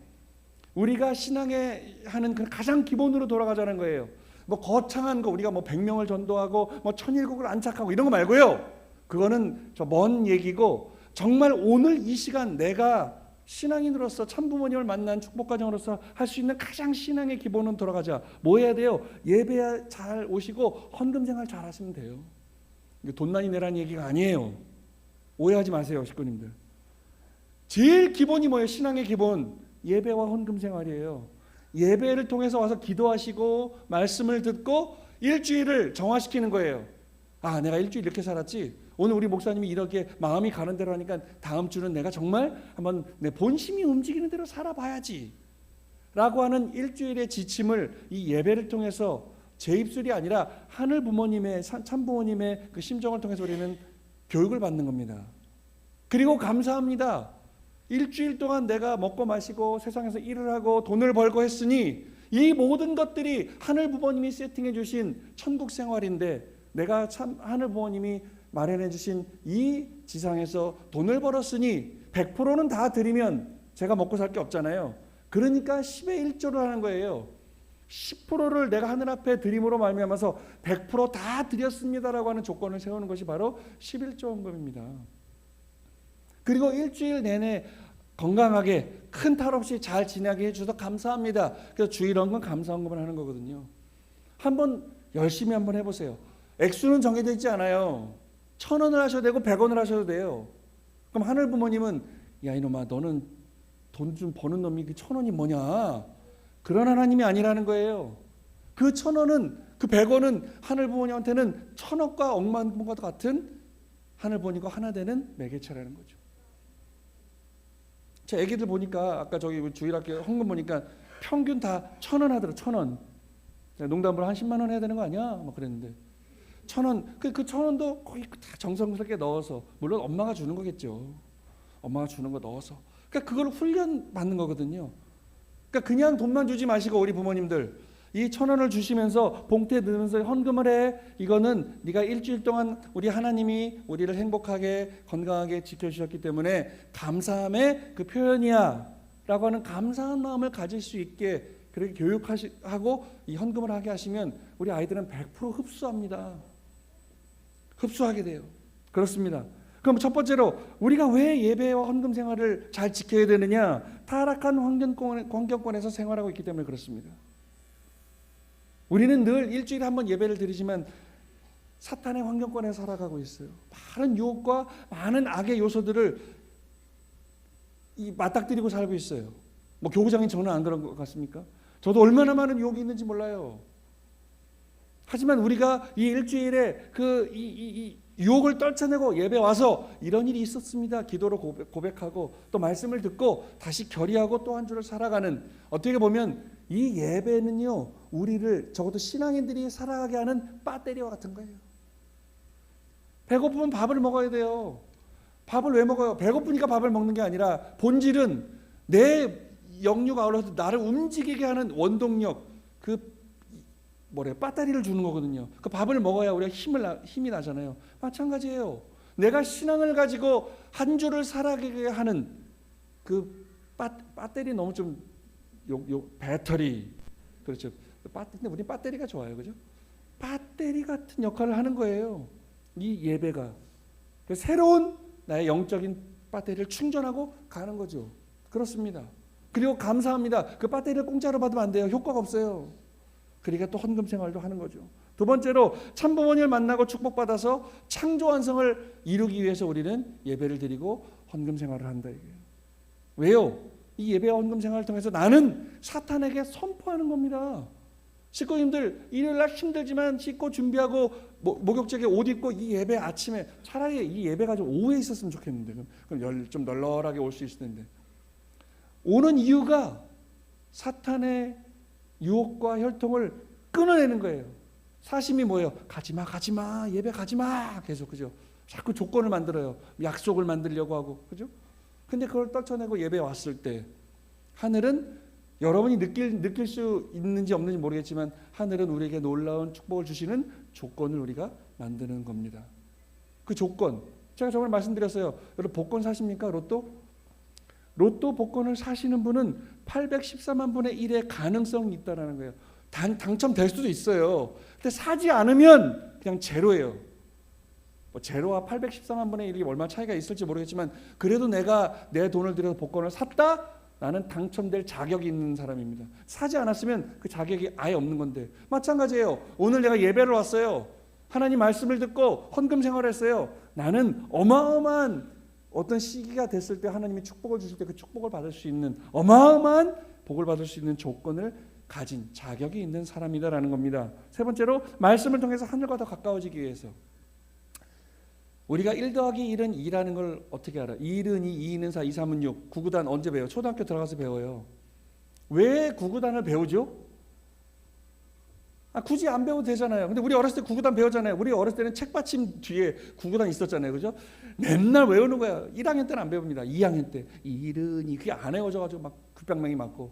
우리가 신앙에 하는 그 가장 기본으로 돌아가자는 거예요. 뭐 거창한 거 우리가 뭐 100명을 전도하고 뭐 1000일국을 안착하고 이런 거 말고요. 그거는 저 먼 얘기고 정말 오늘 이 시간 내가 신앙인으로서 참부모님을 만난 축복가정으로서 할 수 있는 가장 신앙의 기본은 돌아가자. 뭐 해야 돼요? 예배 잘 오시고 헌금 생활 잘 하시면 돼요. 이게 돈 많이 내라는 얘기가 아니에요. 오해하지 마세요, 식구님들. 제일 기본이 뭐예요? 신앙의 기본. 예배와 헌금 생활이에요. 예배를 통해서 와서 기도하시고 말씀을 듣고 일주일을 정화시키는 거예요. 아, 내가 일주일 이렇게 살았지. 오늘 우리 목사님이 이렇게 마음이 가는 대로 하니까 다음 주는 내가 정말 한번 내 본심이 움직이는 대로 살아봐야지. 라고 하는 일주일의 지침을 이 예배를 통해서 제 입술이 아니라 하늘 부모님의, 참부모님의 그 심정을 통해서 우리는 교육을 받는 겁니다. 그리고 감사합니다. 일주일 동안 내가 먹고 마시고 세상에서 일을 하고 돈을 벌고 했으니 이 모든 것들이 하늘 부모님이 세팅해 주신 천국 생활인데, 내가 참 하늘 부모님이 마련해 주신 이 지상에서 돈을 벌었으니 100%는 다 드리면 제가 먹고 살 게 없잖아요. 그러니까 10의 1조를 하는 거예요. 10%를 내가 하늘 앞에 드림으로 말미암아서 100% 다 드렸습니다라고 하는 조건을 세우는 것이 바로 11조 헌금입니다. 그리고 일주일 내내 건강하게 큰 탈 없이 잘 지내게 해주셔서 감사합니다. 그래서 주일 헌금, 감사 헌금을 하는 거거든요. 한번 열심히 한번 해보세요. 액수는 정해져 있지 않아요. 1,000원을 하셔도 되고 100원을 하셔도 돼요. 그럼 하늘 부모님은 야 이놈아 너는 돈 좀 버는 놈이 그 1,000원이 뭐냐, 그런 하나님이 아니라는 거예요. 그 1,000원은, 그 100원은 하늘 부모님한테는 1,000억과 억만과 같은 하늘 부모님과 하나 되는 매개체라는 거죠. 제 애기들 보니까 아까 저기 주일학교 헌금 보니까 평균 다 1,000원 하더라고요. 1,000원. 농담으로 한 10만 원 해야 되는 거 아니야? 막 그랬는데 1,000원. 그 1,000원도 거의 다 정성스럽게 넣어서, 물론 엄마가 주는 거겠죠. 엄마가 주는 거 넣어서. 그러니까 그걸 훈련 받는 거거든요. 그러니까 그냥 돈만 주지 마시고 우리 부모님들 이 1,000원을 주시면서 봉투에 넣으면서 헌금을 해. 이거는 네가 일주일 동안 우리 하나님이 우리를 행복하게 건강하게 지켜주셨기 때문에 감사함의 그 표현이야 라고 하는 감사한 마음을 가질 수 있게 그렇게 교육하고 이 헌금을 하게 하시면 우리 아이들은 100% 흡수합니다. 흡수하게 돼요. 그렇습니다. 그럼 첫 번째로 우리가 왜 예배와 헌금 생활을 잘 지켜야 되느냐? 타락한 환경권에서 생활하고 있기 때문에 그렇습니다. 우리는 늘 일주일에 한 번 예배를 드리지만 사탄의 환경권에서 살아가고 있어요. 많은 유혹과 많은 악의 요소들을 맞닥뜨리고 살고 있어요. 뭐 교구장인 저는 안 그런 것 같습니까? 저도 얼마나 많은 유혹이 있는지 몰라요. 하지만 우리가 이 일주일에 이 유혹을 떨쳐내고 예배 와서 이런 일이 있었습니다. 기도로 고백하고 또 말씀을 듣고 다시 결의하고 또 한 주를 살아가는, 어떻게 보면 이 예배는요 우리를 적어도 신앙인들이 살아가게 하는 배터리와 같은 거예요. 배고프면 밥을 먹어야 돼요. 밥을 왜 먹어요? 배고프니까 밥을 먹는 게 아니라 본질은 내 영유가 올라서 나를 움직이게 하는 원동력, 그 배터리를 주는 거거든요. 그 밥을 먹어야 우리가 힘이 나잖아요. 마찬가지예요. 내가 신앙을 가지고 한 주를 살아가게 하는 그 배터리, 너무 좀 배터리, 그렇죠. 근데 우리 배터리가 좋아요, 그죠? 배터리 같은 역할을 하는 거예요. 이 예배가 새로운 나의 영적인 배터리를 충전하고 가는 거죠. 그렇습니다. 그리고 감사합니다. 그 배터리를 공짜로 받으면 안 돼요. 효과가 없어요. 그러니까 또 헌금 생활도 하는 거죠. 두 번째로 참부모님을 만나고 축복받아서 창조 완성을 이루기 위해서 우리는 예배를 드리고 헌금 생활을 한다 이게요. 왜요? 이 예배와 헌금 생활을 통해서 나는 사탄에게 선포하는 겁니다. 식구님들 일요일날 힘들지만 씻고 준비하고 목욕제게 옷 입고 이 예배 아침에, 차라리 이 예배가 좀 오후에 있었으면 좋겠는데, 그럼 좀 널널하게 올 수 있을 텐데. 오는 이유가 사탄의 유혹과 혈통을 끊어내는 거예요. 사심이 뭐예요? 가지마, 예배 가지마, 계속, 그죠? 자꾸 조건을 만들어요. 약속을 만들려고 하고, 그죠? 근데 그걸 떨쳐내고 예배 왔을 때 하늘은, 여러분이 느낄 수 있는지 없는지 모르겠지만 하늘은 우리에게 놀라운 축복을 주시는 조건을 우리가 만드는 겁니다. 그 조건, 제가 저번에 말씀드렸어요. 여러분 복권 사십니까? 로또 복권을 사시는 분은 814만 분의 1의 가능성이 있다는 거예요. 당첨될 수도 있어요. 근데 사지 않으면 그냥 제로예요. 제로와 814만 분의 1이 얼마 차이가 있을지 모르겠지만 그래도 내가 내 돈을 들여서 복권을 샀다? 나는 당첨될 자격이 있는 사람입니다. 사지 않았으면 그 자격이 아예 없는 건데, 마찬가지예요. 오늘 내가 예배를 왔어요. 하나님 말씀을 듣고 헌금 생활을 했어요. 나는 어마어마한 어떤 시기가 됐을 때 하나님이 축복을 주실 때 그 축복을 받을 수 있는, 어마어마한 복을 받을 수 있는 조건을 가진 자격이 있는 사람이다라는 겁니다. 세 번째로 말씀을 통해서 하늘과 더 가까워지기 위해서 우리가 1 더하기 1은 2라는 걸 어떻게 알아? 1은 2, 2는 4, 2, 3은 6, 9, 9단 언제 배워요? 초등학교 들어가서 배워요. 왜 구구단을 배우죠? 굳이 안 배워도 되잖아요. 근데 우리 어렸을 때 구구단 배웠잖아요. 우리 어렸을 때는 책받침 뒤에 구구단 있었잖아요. 그죠? 맨날 외우는 거야. 1학년 때는 안 배웁니다. 2학년 때. 이른이 그게 안 외워져가지고 막 급병명이 맞고.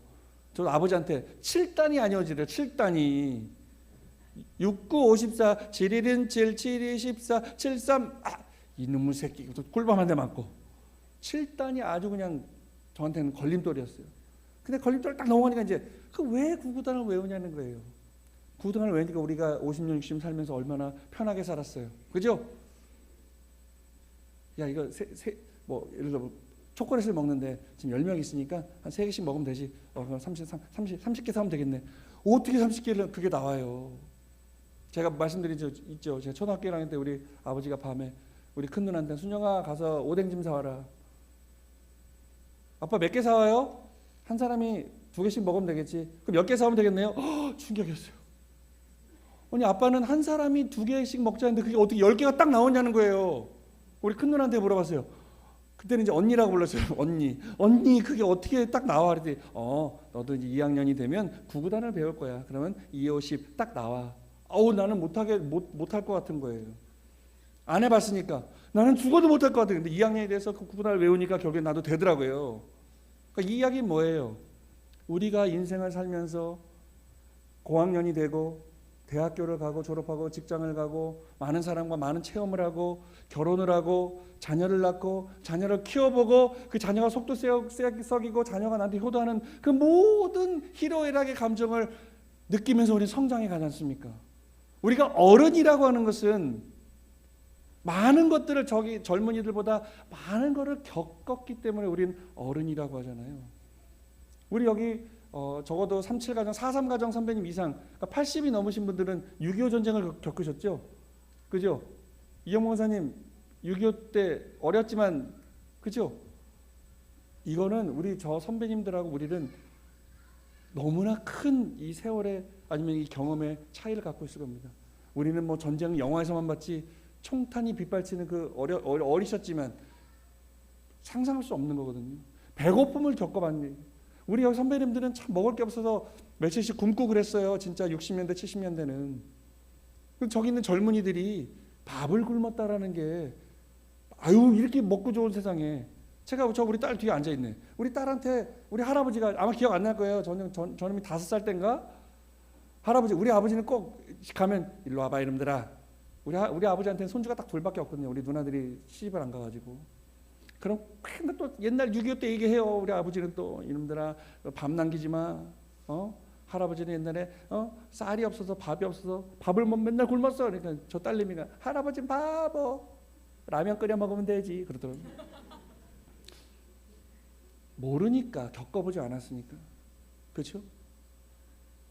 저도 아버지한테 7단이 아니어지래요. 7단이. 6, 9, 54, 7일은 7, 7이 14, 7, 3. 이놈의 새끼. 꿀밤 한 대 맞고. 7단이 아주 그냥 저한테는 걸림돌이었어요. 근데 걸림돌을 딱 넘어가니까 이제 왜 구구단을 외우냐는 거예요. 구구단을 외우니까 우리가 50년, 60년 살면서 얼마나 편하게 살았어요. 그죠? 야, 이거 예를 들어 초콜릿을 먹는데 지금 10명 있으니까 한 3개씩 먹으면 되지. 그럼 30개 사면 되겠네. 어떻게 30개를 그게 나와요? 제가 말씀드린 적 있죠. 제가 초등학교 1학년 때 우리 아버지가 밤에 우리 큰 누나한테 순영아 가서 오뎅 좀 사와라. 아빠 몇 개 사와요? 한 사람이 2개씩 먹으면 되겠지. 그럼 몇 개 사오면 되겠네요? 충격이었어요. 아니 아빠는 한 사람이 2개씩 먹자는데 그게 어떻게 10개가 딱 나오냐는 거예요. 우리 큰 누나한테 물어봤어요. 그때는 이제 언니라고 불렀어요. 언니 그게 어떻게 딱 나와? 그랬더니 너도 이제 2학년이 되면 구구단을 배울 거야. 그러면 2, 5, 10 딱 나와. 나는 못할 것 같은 거예요. 안 해봤으니까 나는 죽어도 못할 것 같아요. 근데 2학년이 돼서 그 구구단을 외우니까 결국에 나도 되더라고요. 그러니까 이 이야기는 뭐예요? 우리가 인생을 살면서 고학년이 되고 대학교를 가고 졸업하고 직장을 가고 많은 사람과 많은 체험을 하고 결혼을 하고 자녀를 낳고 자녀를 키워보고 그 자녀가 속도 썩이고 자녀가 나한테 효도하는 그 모든 희로애락의 감정을 느끼면서 우리 성장해 가지 않습니까? 우리가 어른이라고 하는 것은 많은 것들을 젊은이들보다 많은 것을 겪었기 때문에 우리는 어른이라고 하잖아요. 우리 여기 적어도 37가정, 43가정 선배님 이상, 그러니까 80이 넘으신 분들은 6.25 전쟁을 겪으셨죠? 그죠? 이영모 원사님 6.25 때 어렸지만, 그죠? 이거는 우리 저 선배님들하고 우리는 너무나 큰 이 세월의 아니면 이 경험의 차이를 갖고 있을 겁니다. 우리는 뭐 전쟁 영화에서만 봤지 총탄이 빗발치는 그 어리셨지만 상상할 수 없는 거거든요. 배고픔을 겪어봤니? 우리 여기 선배님들은 참 먹을 게 없어서 며칠씩 굶고 그랬어요. 진짜 60년대 70년대는. 저기 있는 젊은이들이 밥을 굶었다라는 게 이렇게 먹고 좋은 세상에 우리 딸 뒤에 앉아있네. 우리 딸한테 우리 할아버지가 아마 기억 안 날 거예요. 저놈이 5살 때인가 우리 아버지는 꼭 가면 일로 와봐 이놈들아. 우리 아버지한테는 손주가 딱 둘밖에 없거든요. 우리 누나들이 시집을 안 가가지고. 그럼 또 옛날 6.25 때 얘기해요. 우리 아버지는 또 이놈들아 밥 남기지 마. 할아버지는 옛날에 쌀이 없어서 밥이 없어서 밥을 못 맨날 굶었어. 그러니까 저 딸내미가 할아버지 바보 라면 끓여 먹으면 되지 그러더라고요. 모르니까 겪어보지 않았으니까. 그렇죠?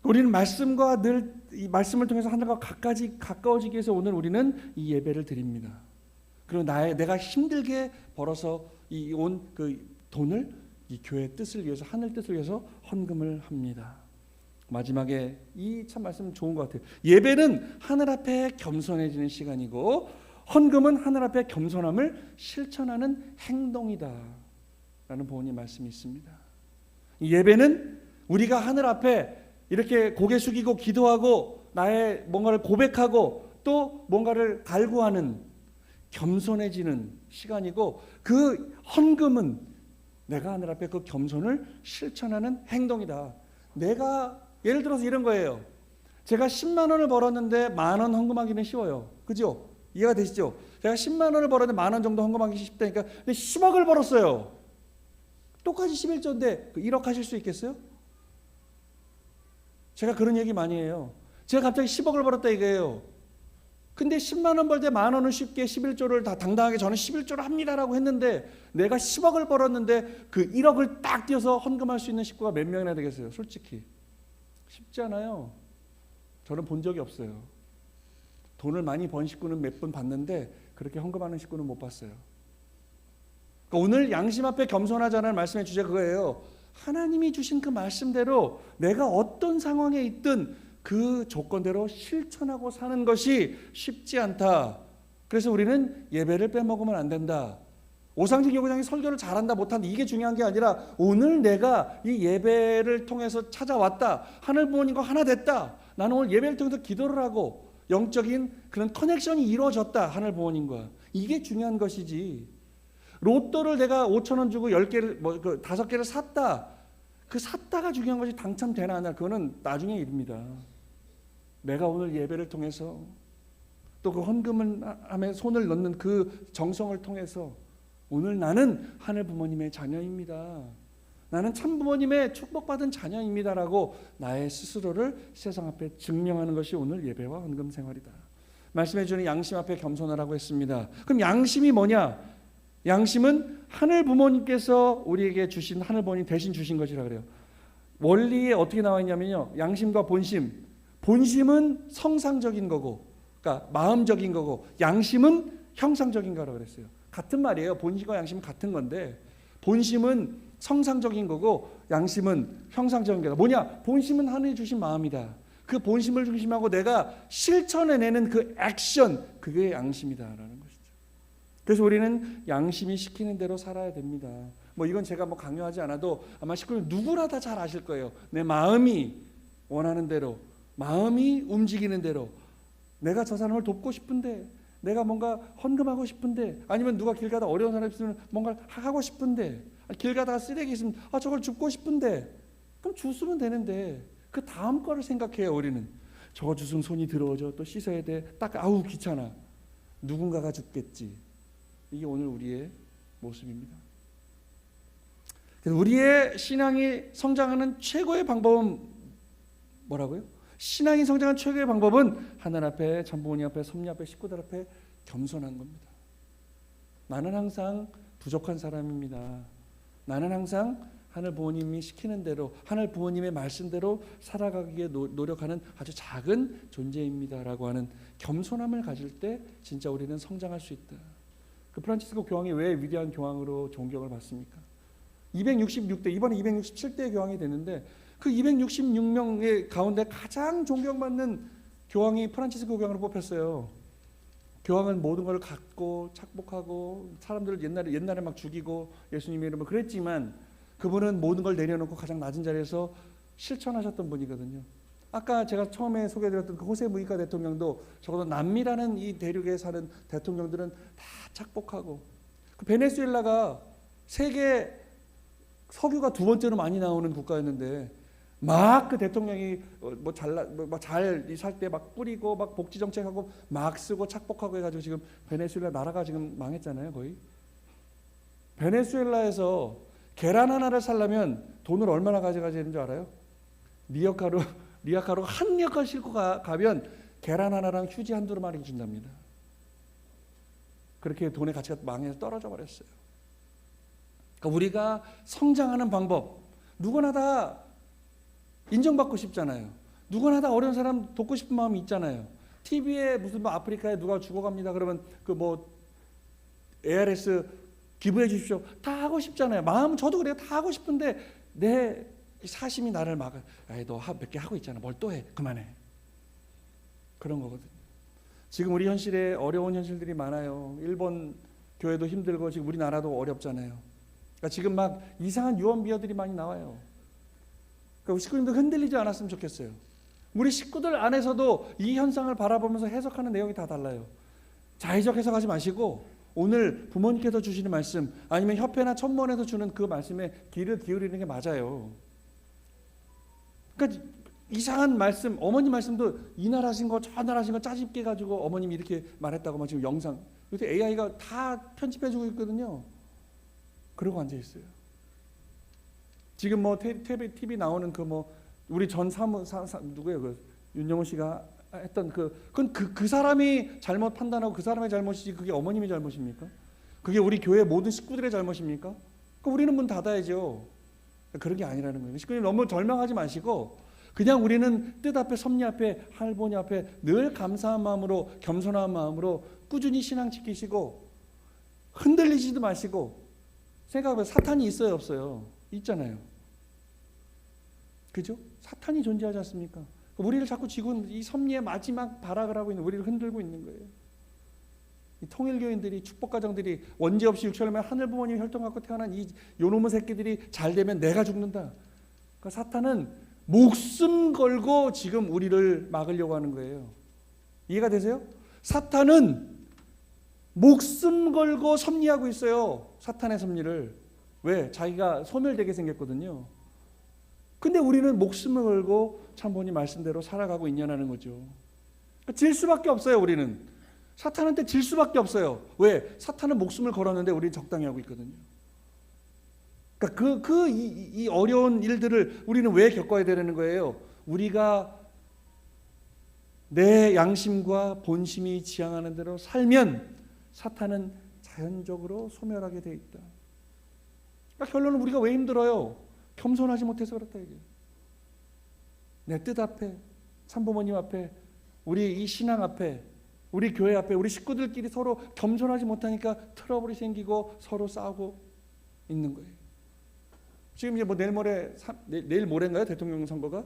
우리는 말씀과 늘 이 말씀을 통해서 하나님과 가까워지기 위해서 오늘 우리는 이 예배를 드립니다. 그리고 내가 힘들게 벌어서 온 그 돈을 이 교회의 뜻을 위해서 하늘 뜻을 위해서 헌금을 합니다. 마지막에 이 참 말씀 좋은 것 같아요. 예배는 하늘 앞에 겸손해지는 시간이고 헌금은 하늘 앞에 겸손함을 실천하는 행동이다 라는 보훈의 말씀이 있습니다. 예배는 우리가 하늘 앞에 이렇게 고개 숙이고 기도하고 나의 뭔가를 고백하고 또 뭔가를 갈구하는 겸손해지는 시간이고 그 헌금은 내가 하늘 앞에 그 겸손을 실천하는 행동이다. 내가 예를 들어서 이런 거예요. 제가 10만 원을 벌었는데 10,000원 헌금하기는 쉬워요. 그죠? 이해가 되시죠? 제가 10만 원을 벌었는데 10,000원 정도 헌금하기 쉽다니까. 근데 10억을 벌었어요. 똑같이 11조인데 1억 하실 수 있겠어요? 제가 그런 얘기 많이 해요. 제가 갑자기 10억을 벌었다 이거예요. 근데 10만 원 벌 때 10,000원은 쉽게 11조를 다 당당하게 저는 11조를 합니다라고 했는데 내가 10억을 벌었는데 그 1억을 딱 띄어서 헌금할 수 있는 식구가 몇 명이나 되겠어요? 솔직히 쉽지 않아요. 저는 본 적이 없어요. 돈을 많이 번 식구는 몇 번 봤는데 그렇게 헌금하는 식구는 못 봤어요. 그러니까 오늘 양심 앞에 겸손하자는 말씀의 주제가 그거예요. 하나님이 주신 그 말씀대로 내가 어떤 상황에 있든 그 조건대로 실천하고 사는 것이 쉽지 않다. 그래서 우리는 예배를 빼먹으면 안 된다. 오상진 교구장이 설교를 잘한다 못한다 이게 중요한 게 아니라 오늘 내가 이 예배를 통해서 찾아왔다. 하늘 부모님과 하나 됐다. 나는 오늘 예배를 통해서 기도를 하고 영적인 그런 커넥션이 이루어졌다. 하늘 부모님과. 이게 중요한 것이지. 로또를 내가 5,000원 주고 10개를 5개를 샀다. 그 샀다가 중요한 것이 당첨되나 안 되나 그거는 나중의 일입니다. 내가 오늘 예배를 통해서 또 그 헌금을 하며 손을 넣는 그 정성을 통해서 오늘 나는 하늘 부모님의 자녀입니다. 나는 참 부모님의 축복받은 자녀입니다라고 나의 스스로를 세상 앞에 증명하는 것이 오늘 예배와 헌금 생활이다. 말씀해 주는 양심 앞에 겸손하라고 했습니다. 그럼 양심이 뭐냐? 양심은 하늘 부모님께서 우리에게 주신 하늘 부모님 대신 주신 것이라 그래요. 원리에 어떻게 나와 있냐면요. 양심과 본심. 본심은 성상적인 거고, 그러니까 마음적인 거고, 양심은 형상적인 거라고 그랬어요. 같은 말이에요. 본심과 양심은 같은 건데, 본심은 성상적인 거고, 양심은 형상적인 거다. 뭐냐? 본심은 하늘이 주신 마음이다. 그 본심을 중심하고 내가 실천해내는 그 액션, 그게 양심이다라는 것이죠. 그래서 우리는 양심이 시키는 대로 살아야 됩니다. 뭐 이건 제가 뭐 강요하지 않아도 아마 식구들 누구나 다 잘 아실 거예요. 내 마음이 원하는 대로, 마음이 움직이는 대로, 내가 저 사람을 돕고 싶은데, 내가 뭔가 헌금하고 싶은데, 아니면 누가 길 가다 어려운 사람 있으면 뭔가 하고 싶은데, 길 가다가 쓰레기 있으면 저걸 줍고 싶은데, 그럼 주스면 되는데 그 다음 거를 생각해요. 우리는 저거 주스면 손이 더러워져, 또 씻어야 돼, 딱 아우 귀찮아, 누군가가 줍겠지. 이게 오늘 우리의 모습입니다. 그래서 우리의 신앙이 성장하는 최고의 방법은 뭐라고요? 신앙이 성장하는 최고의 방법은 하늘 앞에, 참부모님 앞에, 섭리 앞에, 식구들 앞에 겸손한 겁니다. 나는 항상 부족한 사람입니다. 나는 항상 하늘 부모님이 시키는 대로, 하늘 부모님의 말씀대로 살아가기에 노력하는 아주 작은 존재입니다라고 하는 겸손함을 가질 때 진짜 우리는 성장할 수 있다. 그 프란치스코 교황이 왜 위대한 교황으로 존경을 받습니까? 266대, 이번에 267대 교황이 됐는데 그 266명의 가운데 가장 존경받는 교황이 프란치스코 교황으로 뽑혔어요. 교황은 모든 걸 갖고 착복하고 사람들을 옛날에 막 죽이고 예수님의 이름으로 그랬지만 그분은 모든 걸 내려놓고 가장 낮은 자리에서 실천하셨던 분이거든요. 아까 제가 처음에 소개해드렸던 그 호세 무이카 대통령도 적어도 남미라는 이 대륙에 사는 대통령들은 다 착복하고, 그 베네수엘라가 세계 석유가 두 번째로 많이 나오는 국가였는데 막 그 대통령이 잘 살 때 막 뿌리고 막 복지 정책하고 막 쓰고 착복하고 해가지고 지금 베네수엘라 나라가 지금 망했잖아요. 거의. 베네수엘라에서 계란 하나를 살려면 돈을 얼마나 가져가야 되는 줄 알아요? 리어카로 한 리어카 싣고 가면 계란 하나랑 휴지 한두 마리 준답니다. 그렇게 돈의 가치가 망해서 떨어져 버렸어요. 그러니까 우리가 성장하는 방법, 누구나 다 인정받고 싶잖아요. 누구나 다 어려운 사람 돕고 싶은 마음이 있잖아요. TV에 무슨 뭐 아프리카에 누가 죽어갑니다 그러면 그 뭐 ARS 기부해 주십시오 다 하고 싶잖아요. 마음 저도 그래요. 다 하고 싶은데 내 사심이 나를 막아. 아이 너 몇 개 하고 있잖아. 뭘 또 해. 그만해. 그런 거거든요. 지금 우리 현실에 어려운 현실들이 많아요. 일본 교회도 힘들고 지금 우리나라도 어렵잖아요. 그러니까 지금 막 이상한 유언비어들이 많이 나와요. 그러니까 우리 식구님들 흔들리지 않았으면 좋겠어요. 우리 식구들 안에서도 이 현상을 바라보면서 해석하는 내용이 다 달라요. 자의적 해석하지 마시고 오늘 부모님께서 주시는 말씀 아니면 협회나 천문에서 주는 그 말씀에 귀를 기울이는 게 맞아요. 그러니까 이상한 말씀, 어머님 말씀도 이날 하신 거 저날 하신 거 짜집게 가지고 어머님이 이렇게 말했다고 막 지금 영상 요새 AI가 다 편집해주고 있거든요. 그러고 앉아 있어요. 지금 뭐 TV 나오는 그 뭐 우리 전 누구예요? 그 윤영호 씨가 했던 그건 그 사람이 잘못 판단하고 그 사람의 잘못이지 그게 어머님의 잘못입니까? 그게 우리 교회 모든 식구들의 잘못입니까? 그럼 우리는 문 닫아야죠. 그런 게 아니라는 거예요. 식구님 너무 절망하지 마시고 그냥 우리는 뜻 앞에 섭리 앞에 할보니 앞에 늘 감사한 마음으로 겸손한 마음으로 꾸준히 신앙 지키시고 흔들리지도 마시고 생각해보면 사탄이 있어요 없어요? 있잖아요. 그죠? 사탄이 존재하지 않습니까? 우리를 자꾸 지금 이 섭리의 마지막 발악을 하고 있는 우리를 흔들고 있는 거예요. 이 통일교인들이 축복가정들이 원죄 없이 육체를 하늘 부모님 혈통 갖고 태어난 이 요놈의 새끼들이 잘 되면 내가 죽는다. 그러니까 사탄은 목숨 걸고 지금 우리를 막으려고 하는 거예요. 이해가 되세요? 사탄은 목숨 걸고 섭리하고 있어요. 사탄의 섭리를. 왜? 자기가 소멸되게 생겼거든요. 근데 우리는 목숨을 걸고 참부모님 말씀대로 살아가고 있냐는 거죠. 질 수밖에 없어요. 우리는 사탄한테 질 수밖에 없어요. 왜? 사탄은 목숨을 걸었는데 우리는 적당히 하고 있거든요. 그러니까 이 어려운 일들을 우리는 왜 겪어야 되는 거예요? 우리가 내 양심과 본심이 지향하는 대로 살면 사탄은 자연적으로 소멸하게 돼 있다. 그러니까 결론은 우리가 왜 힘들어요? 겸손하지 못해서 그렇다 이게. 내 뜻 앞에, 참부모님 앞에, 우리 이 신앙 앞에, 우리 교회 앞에, 우리 식구들끼리 서로 겸손하지 못하니까 트러블이 생기고 서로 싸우고 있는 거예요. 지금 이제 뭐 내일 모레인가요? 대통령 선거가?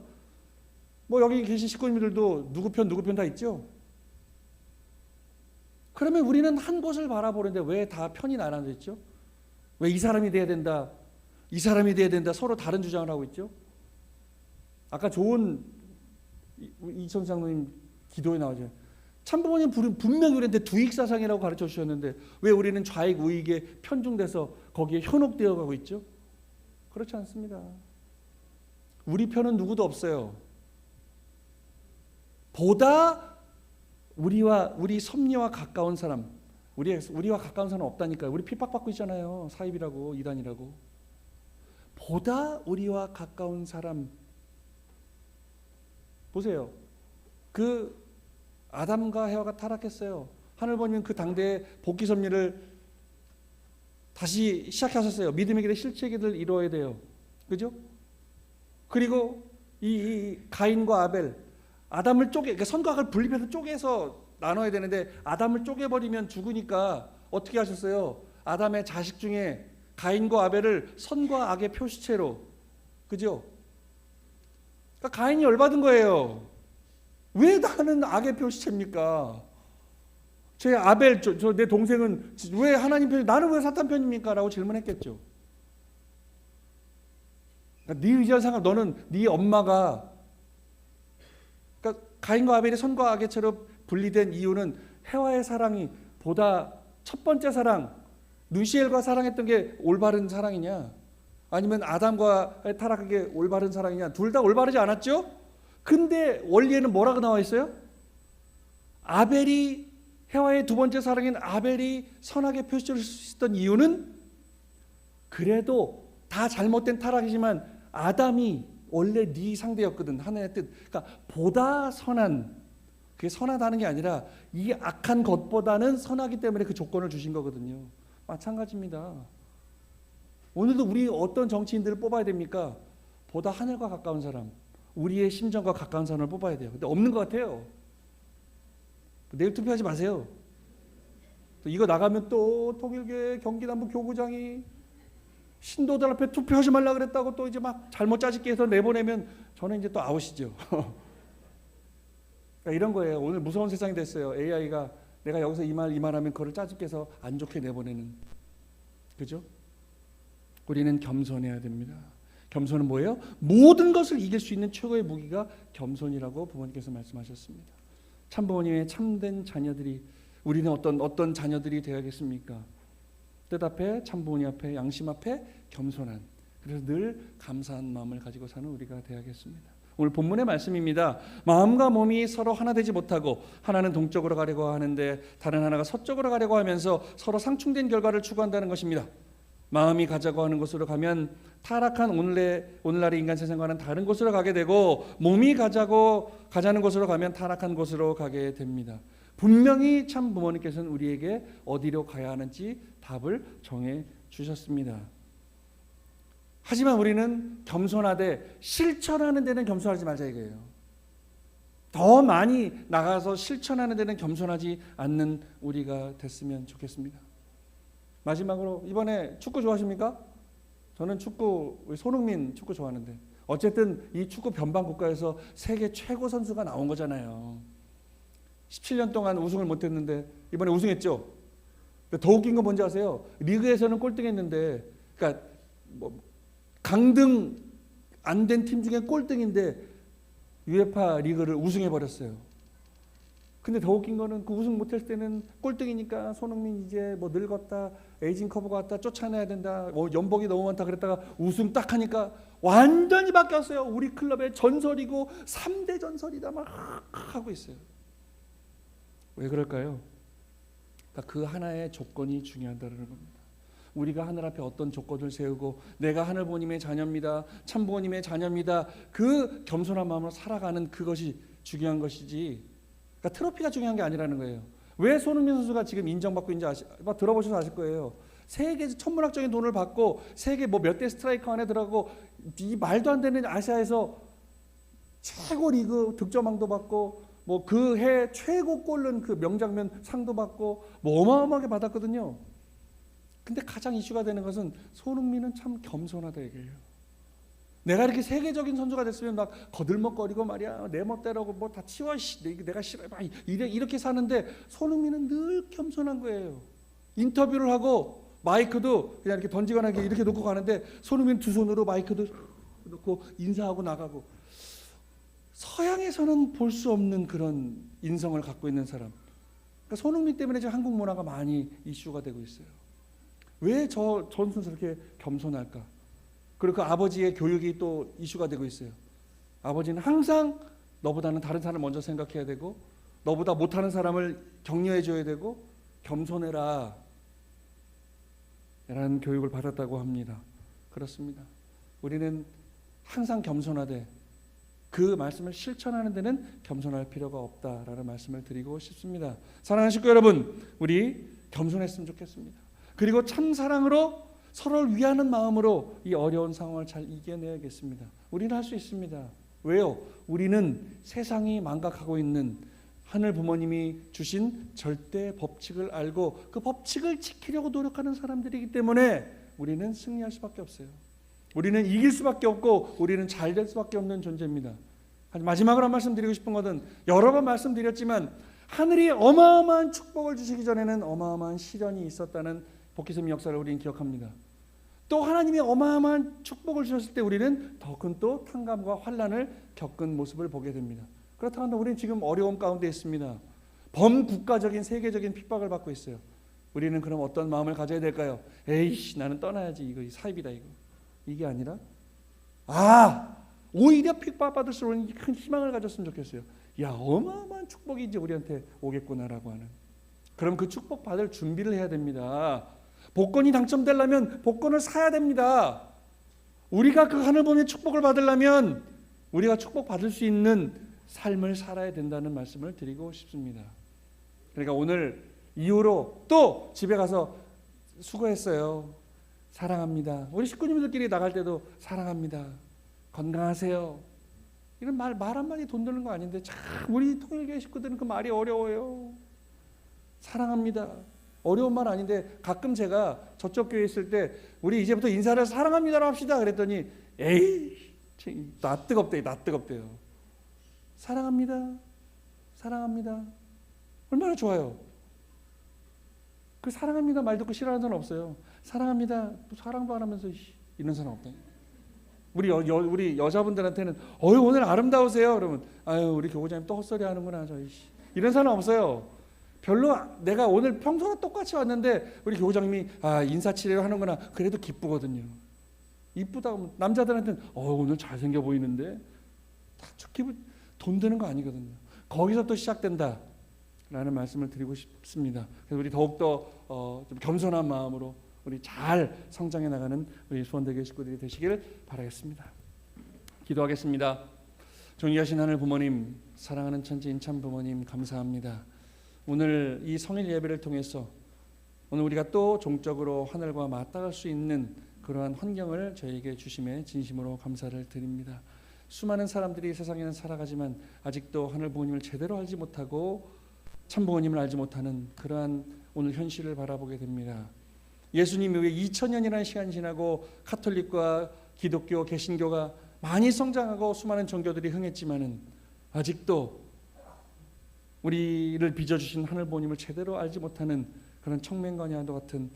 뭐 여기 계신 식구님들도 누구 편 다 있죠? 그러면 우리는 한 곳을 바라보는데 왜 다 편이 나눠져 있죠? 왜 이 사람이 돼야 된다, 이 사람이 돼야 된다, 서로 다른 주장을 하고 있죠? 아까 좋은 이천 장로님 기도에 나오죠. 참부모님 분명히 우리한테 두익사상이라고 가르쳐 주셨는데 왜 우리는 좌익 우익에 편중돼서 거기에 현혹되어 가고 있죠? 그렇지 않습니다. 우리 편은 누구도 없어요. 보다 우리 섭리와 가까운 사람, 우리와 가까운 사람 없다니까요. 우리 핍박받고 있잖아요. 사입이라고, 이단이라고. 보다 우리와 가까운 사람. 보세요. 그 아담과 해와가 타락했어요. 하늘부모님 그 당대의 복귀 섭리를 다시 시작하셨어요. 믿음의 길에 실체의 길을 이루어야 돼요. 그죠? 그리고 이 가인과 아벨, 아담을 그러니까 선과 악을 분립해서 쪼개서 나눠야 되는데 아담을 쪼개버리면 죽으니까 어떻게 하셨어요? 아담의 자식 중에 가인과 아벨을 선과 악의 표시체로, 그죠? 그러니까 가인이 열받은 거예요. 왜 나는 악의 표시체입니까? 제 아벨, 내 동생은 왜 하나님 편, 나는 왜 사탄 편입니까? 라고 질문했겠죠. 그러니까 네 의지와 상관, 너는 네 엄마가, 그러니까 가인과 아벨이 선과 악의 채로 분리된 이유는 해와의 사랑이 보다 첫 번째 사랑, 누시엘과 사랑했던 게 올바른 사랑이냐, 아니면 아담과 타락하게 올바른 사랑이냐, 둘 다 올바르지 않았죠? 근데 원리에는 뭐라고 나와 있어요? 아벨이, 해와의 두 번째 사랑인 아벨이 선하게 표시를 했던 이유는 그래도 다 잘못된 타락이지만 아담이 원래 네 상대였거든. 하나님의 뜻. 그러니까 보다 선한, 그게 선하다는 게 아니라 이 악한 것보다는 선하기 때문에 그 조건을 주신 거거든요. 마찬가지입니다. 오늘도 우리 어떤 정치인들을 뽑아야 됩니까? 보다 하늘과 가까운 사람, 우리의 심정과 가까운 사람을 뽑아야 돼요. 근데 없는 것 같아요. 내일 투표하지 마세요. 또 이거 나가면 또 통일교회 경기남부 교구장이 신도들 앞에 투표하지 말라 그랬다고 또 이제 막 잘못 짜집기 해서 내보내면 저는 이제 또 아웃이죠. 그러니까 이런 거예요. 오늘 무서운 세상이 됐어요. AI가 내가 여기서 이 말하면 그걸 짜집기 해서 안 좋게 내보내는. 그죠? 우리는 겸손해야 됩니다. 겸손은 뭐예요? 모든 것을 이길 수 있는 최고의 무기가 겸손이라고 부모님께서 말씀하셨습니다. 참부모님의 참된 자녀들이, 우리는 어떤 자녀들이 되어야겠습니까? 뜻 앞에, 참부모님 앞에, 양심 앞에 겸손한, 그래서 늘 감사한 마음을 가지고 사는 우리가 되어야겠습니다. 오늘 본문의 말씀입니다. 마음과 몸이 서로 하나 되지 못하고 하나는 동쪽으로 가려고 하는데 다른 하나가 서쪽으로 가려고 하면서 서로 상충된 결과를 추구한다는 것입니다. 마음이 가자고 하는 곳으로 가면 타락한 오늘날의 인간 세상과는 다른 곳으로 가게 되고, 몸이 가자는 곳으로 가면 타락한 곳으로 가게 됩니다. 분명히 참 부모님께서는 우리에게 어디로 가야 하는지 답을 정해 주셨습니다. 하지만 우리는 겸손하되 실천하는 데는 겸손하지 말자 이거예요. 더 많이 나가서 실천하는 데는 겸손하지 않는 우리가 됐으면 좋겠습니다. 마지막으로, 이번에 축구 좋아하십니까? 저는 축구, 우리 손흥민 축구 좋아하는데, 어쨌든 이 축구 변방 국가에서 세계 최고 선수가 나온 거잖아요. 17년 동안 우승을 못했는데 이번에 우승했죠. 더 웃긴 건 뭔지 아세요? 리그에서는 꼴등했는데, 그러니까 뭐 강등 안 된 팀 중에 꼴등인데 UEFA 리그를 우승해 버렸어요. 근데 더 웃긴 거는 그 우승 못했을 때는 꼴등이니까 손흥민 이제 뭐 늙었다, 에이징 커브가 왔다, 쫓아내야 된다, 뭐 연봉이 너무 많다 그랬다가 우승 딱 하니까 완전히 바뀌었어요. 우리 클럽의 전설이고 3대 전설이다 막 하고 있어요. 왜 그럴까요? 그러니까 그 하나의 조건이 중요하다는 겁니다. 우리가 하늘 앞에 어떤 조건을 세우고 내가 하늘 부모님의 자녀입니다, 참 부모님의 자녀입니다, 그 겸손한 마음으로 살아가는 그것이 중요한 것이지, 그러니까 트로피가 중요한 게 아니라는 거예요. 왜 손흥민 선수가 지금 인정받고 있는지 들어보셔서 아실 거예요. 세계에서 천문학적인 돈을 받고 세계 뭐 몇 대 스트라이커 안에 들어가고 이 말도 안 되는 아시아에서 최고 리그 득점왕도 받고 뭐 그 해 최고 골 넣은 그 명장면 상도 받고 뭐 어마어마하게 받았거든요. 근데 가장 이슈가 되는 것은 손흥민은 참 겸손하다 얘기예요. 내가 이렇게 세계적인 선수가 됐으면 막 거들먹거리고 말이야, 내 멋대로고 뭐 다 치워, 내가 싫어, 막 이렇게 사는데 손흥민은 늘 겸손한 거예요. 인터뷰를 하고 마이크도 그냥 이렇게 던지거나 이렇게 놓고 가는데 손흥민 두 손으로 마이크도 놓고 인사하고 나가고, 서양에서는 볼 수 없는 그런 인성을 갖고 있는 사람. 그러니까 손흥민 때문에 지금 한국 문화가 많이 이슈가 되고 있어요. 왜 저 선수 저렇게 겸손할까? 그리고 그 아버지의 교육이 또 이슈가 되고 있어요. 아버지는 항상 너보다는 다른 사람을 먼저 생각해야 되고, 너보다 못하는 사람을 격려해 줘야 되고, 겸손해라 라는 교육을 받았다고 합니다. 그렇습니다. 우리는 항상 겸손하되 그 말씀을 실천하는 데는 겸손할 필요가 없다라는 말씀을 드리고 싶습니다. 사랑하는 식구 여러분, 우리 겸손했으면 좋겠습니다. 그리고 참 사랑으로 서로를 위하는 마음으로 이 어려운 상황을 잘 이겨내야겠습니다. 우리는 할 수 있습니다. 왜요? 우리는 세상이 망각하고 있는 하늘 부모님이 주신 절대 법칙을 알고 그 법칙을 지키려고 노력하는 사람들이기 때문에 우리는 승리할 수밖에 없어요. 우리는 이길 수밖에 없고 우리는 잘 될 수밖에 없는 존재입니다. 마지막으로 한 말씀 드리고 싶은 것은, 여러 번 말씀드렸지만 하늘이 어마어마한 축복을 주시기 전에는 어마어마한 시련이 있었다는 복기섬 역사를 우리는 기억합니다. 또 하나님이 어마어마한 축복을 주셨을 때 우리는 더 큰 또 탕감과 환난을 겪은 모습을 보게 됩니다. 그렇다고 한다면 우리는 지금 어려움 가운데 있습니다. 범국가적인 세계적인 핍박을 받고 있어요. 우리는 그럼 어떤 마음을 가져야 될까요? 에이씨, 나는 떠나야지, 이거 사입이다, 이게 아니라, 오히려 핍박받을 수 있는 큰 희망을 가졌으면 좋겠어요. 야, 어마어마한 축복이 이제 우리한테 오겠구나라고 하는. 그럼 그 축복 받을 준비를 해야 됩니다. 복권이 당첨되려면 복권을 사야 됩니다. 우리가 그 하늘보의 축복을 받으려면 우리가 축복받을 수 있는 삶을 살아야 된다는 말씀을 드리고 싶습니다. 그러니까 오늘 이후로 또 집에 가서 수고했어요, 사랑합니다, 우리 식구님들끼리 나갈 때도 사랑합니다, 건강하세요, 이런 말 한마디 돈 드는 거 아닌데 참 우리 통일교회 식구들은 그 말이 어려워요. 사랑합니다, 어려운 말 아닌데 가끔 제가 저쪽 교회 있을 때 우리 이제부터 인사를 사랑합니다로 합시다 그랬더니 에이, 나 뜨겁대요. 사랑합니다, 사랑합니다, 얼마나 좋아요. 그 사랑합니다 말 듣고 싫어하는 사람 없어요. 사랑합니다, 사랑도 안 하면서 이런 사람 없다. 우리 여자분들한테는 오늘 아름다우세요 그러면 우리 교구장님 또 헛소리 하는구나, 이런 사람 없어요. 별로 내가 오늘 평소랑 똑같이 왔는데 우리 교구장님이 인사치레를 하는구나, 그래도 기쁘거든요. 이쁘다고 남자들한테는 오늘 잘생겨 보이는데, 다 기분 돈 드는 거 아니거든요. 거기서 또 시작된다 라는 말씀을 드리고 싶습니다. 그래서 우리 더욱더 좀 겸손한 마음으로 우리 잘 성장해 나가는 우리 수원대교회 식구들이 되시길 바라겠습니다. 기도하겠습니다. 존귀하신 하늘 부모님, 사랑하는 천지인 참 부모님, 감사합니다. 오늘 이 성일 예배를 통해서 오늘 우리가 또 종적으로 하늘과 맞닿을 수 있는 그러한 환경을 저희에게 주심에 진심으로 감사를 드립니다. 수많은 사람들이 세상에는 살아가지만 아직도 하늘 부모님을 제대로 알지 못하고 참 부모님을 알지 못하는 그러한 오늘 현실을 바라보게 됩니다. 예수님이 왜 2000년이라는 시간이 지나고 카톨릭과 기독교, 개신교가 많이 성장하고 수많은 종교들이 흥했지만은 아직도 우리를 빚어주신 하늘 부모님을 제대로 알지 못하는 그런 청맹관야도 같은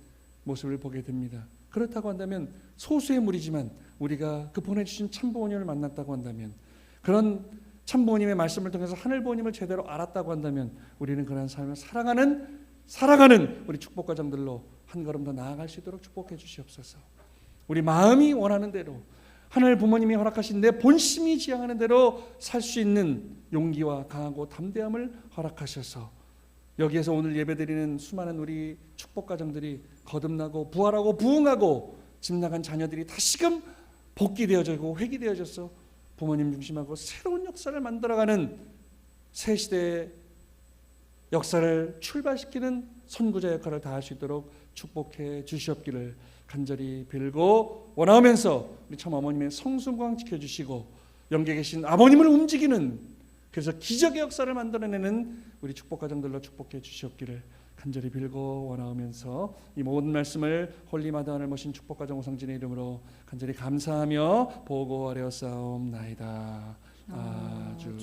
모습을 보게 됩니다. 그렇다고 한다면 소수의 무리지만 우리가 그 보내주신 참부모님을 만났다고 한다면, 그런 참부모님의 말씀을 통해서 하늘 부모님을 제대로 알았다고 한다면 우리는 그런 삶을 살아가는 우리 축복가정들로 한 걸음 더 나아갈 수 있도록 축복해 주시옵소서. 우리 마음이 원하는 대로, 하늘 부모님이 허락하신 내 본심이 지향하는 대로 살 수 있는 용기와 강하고 담대함을 허락하셔서 여기에서 오늘 예배드리는 수많은 우리 축복가정들이 거듭나고 부활하고 부흥하고 집 나간 자녀들이 다시금 복귀되어지고 회귀되어져서 부모님 중심하고 새로운 역사를 만들어가는 새 시대의 역사를 출발시키는 선구자 역할을 다할 수 있도록 축복해 주시옵기를 간절히 빌고 원하면서 우리 참 어머님의 성순광 지켜주시고 영계 계신 아버님을 움직이는, 그래서 기적의 역사를 만들어내는 우리 축복가정들로 축복해 주시옵기를 간절히 빌고 원하면서 이 모든 말씀을 홀리마다하늘 모신 축복가정 오성진의 이름으로 간절히 감사하며 보고하려 싸움나이다. 아주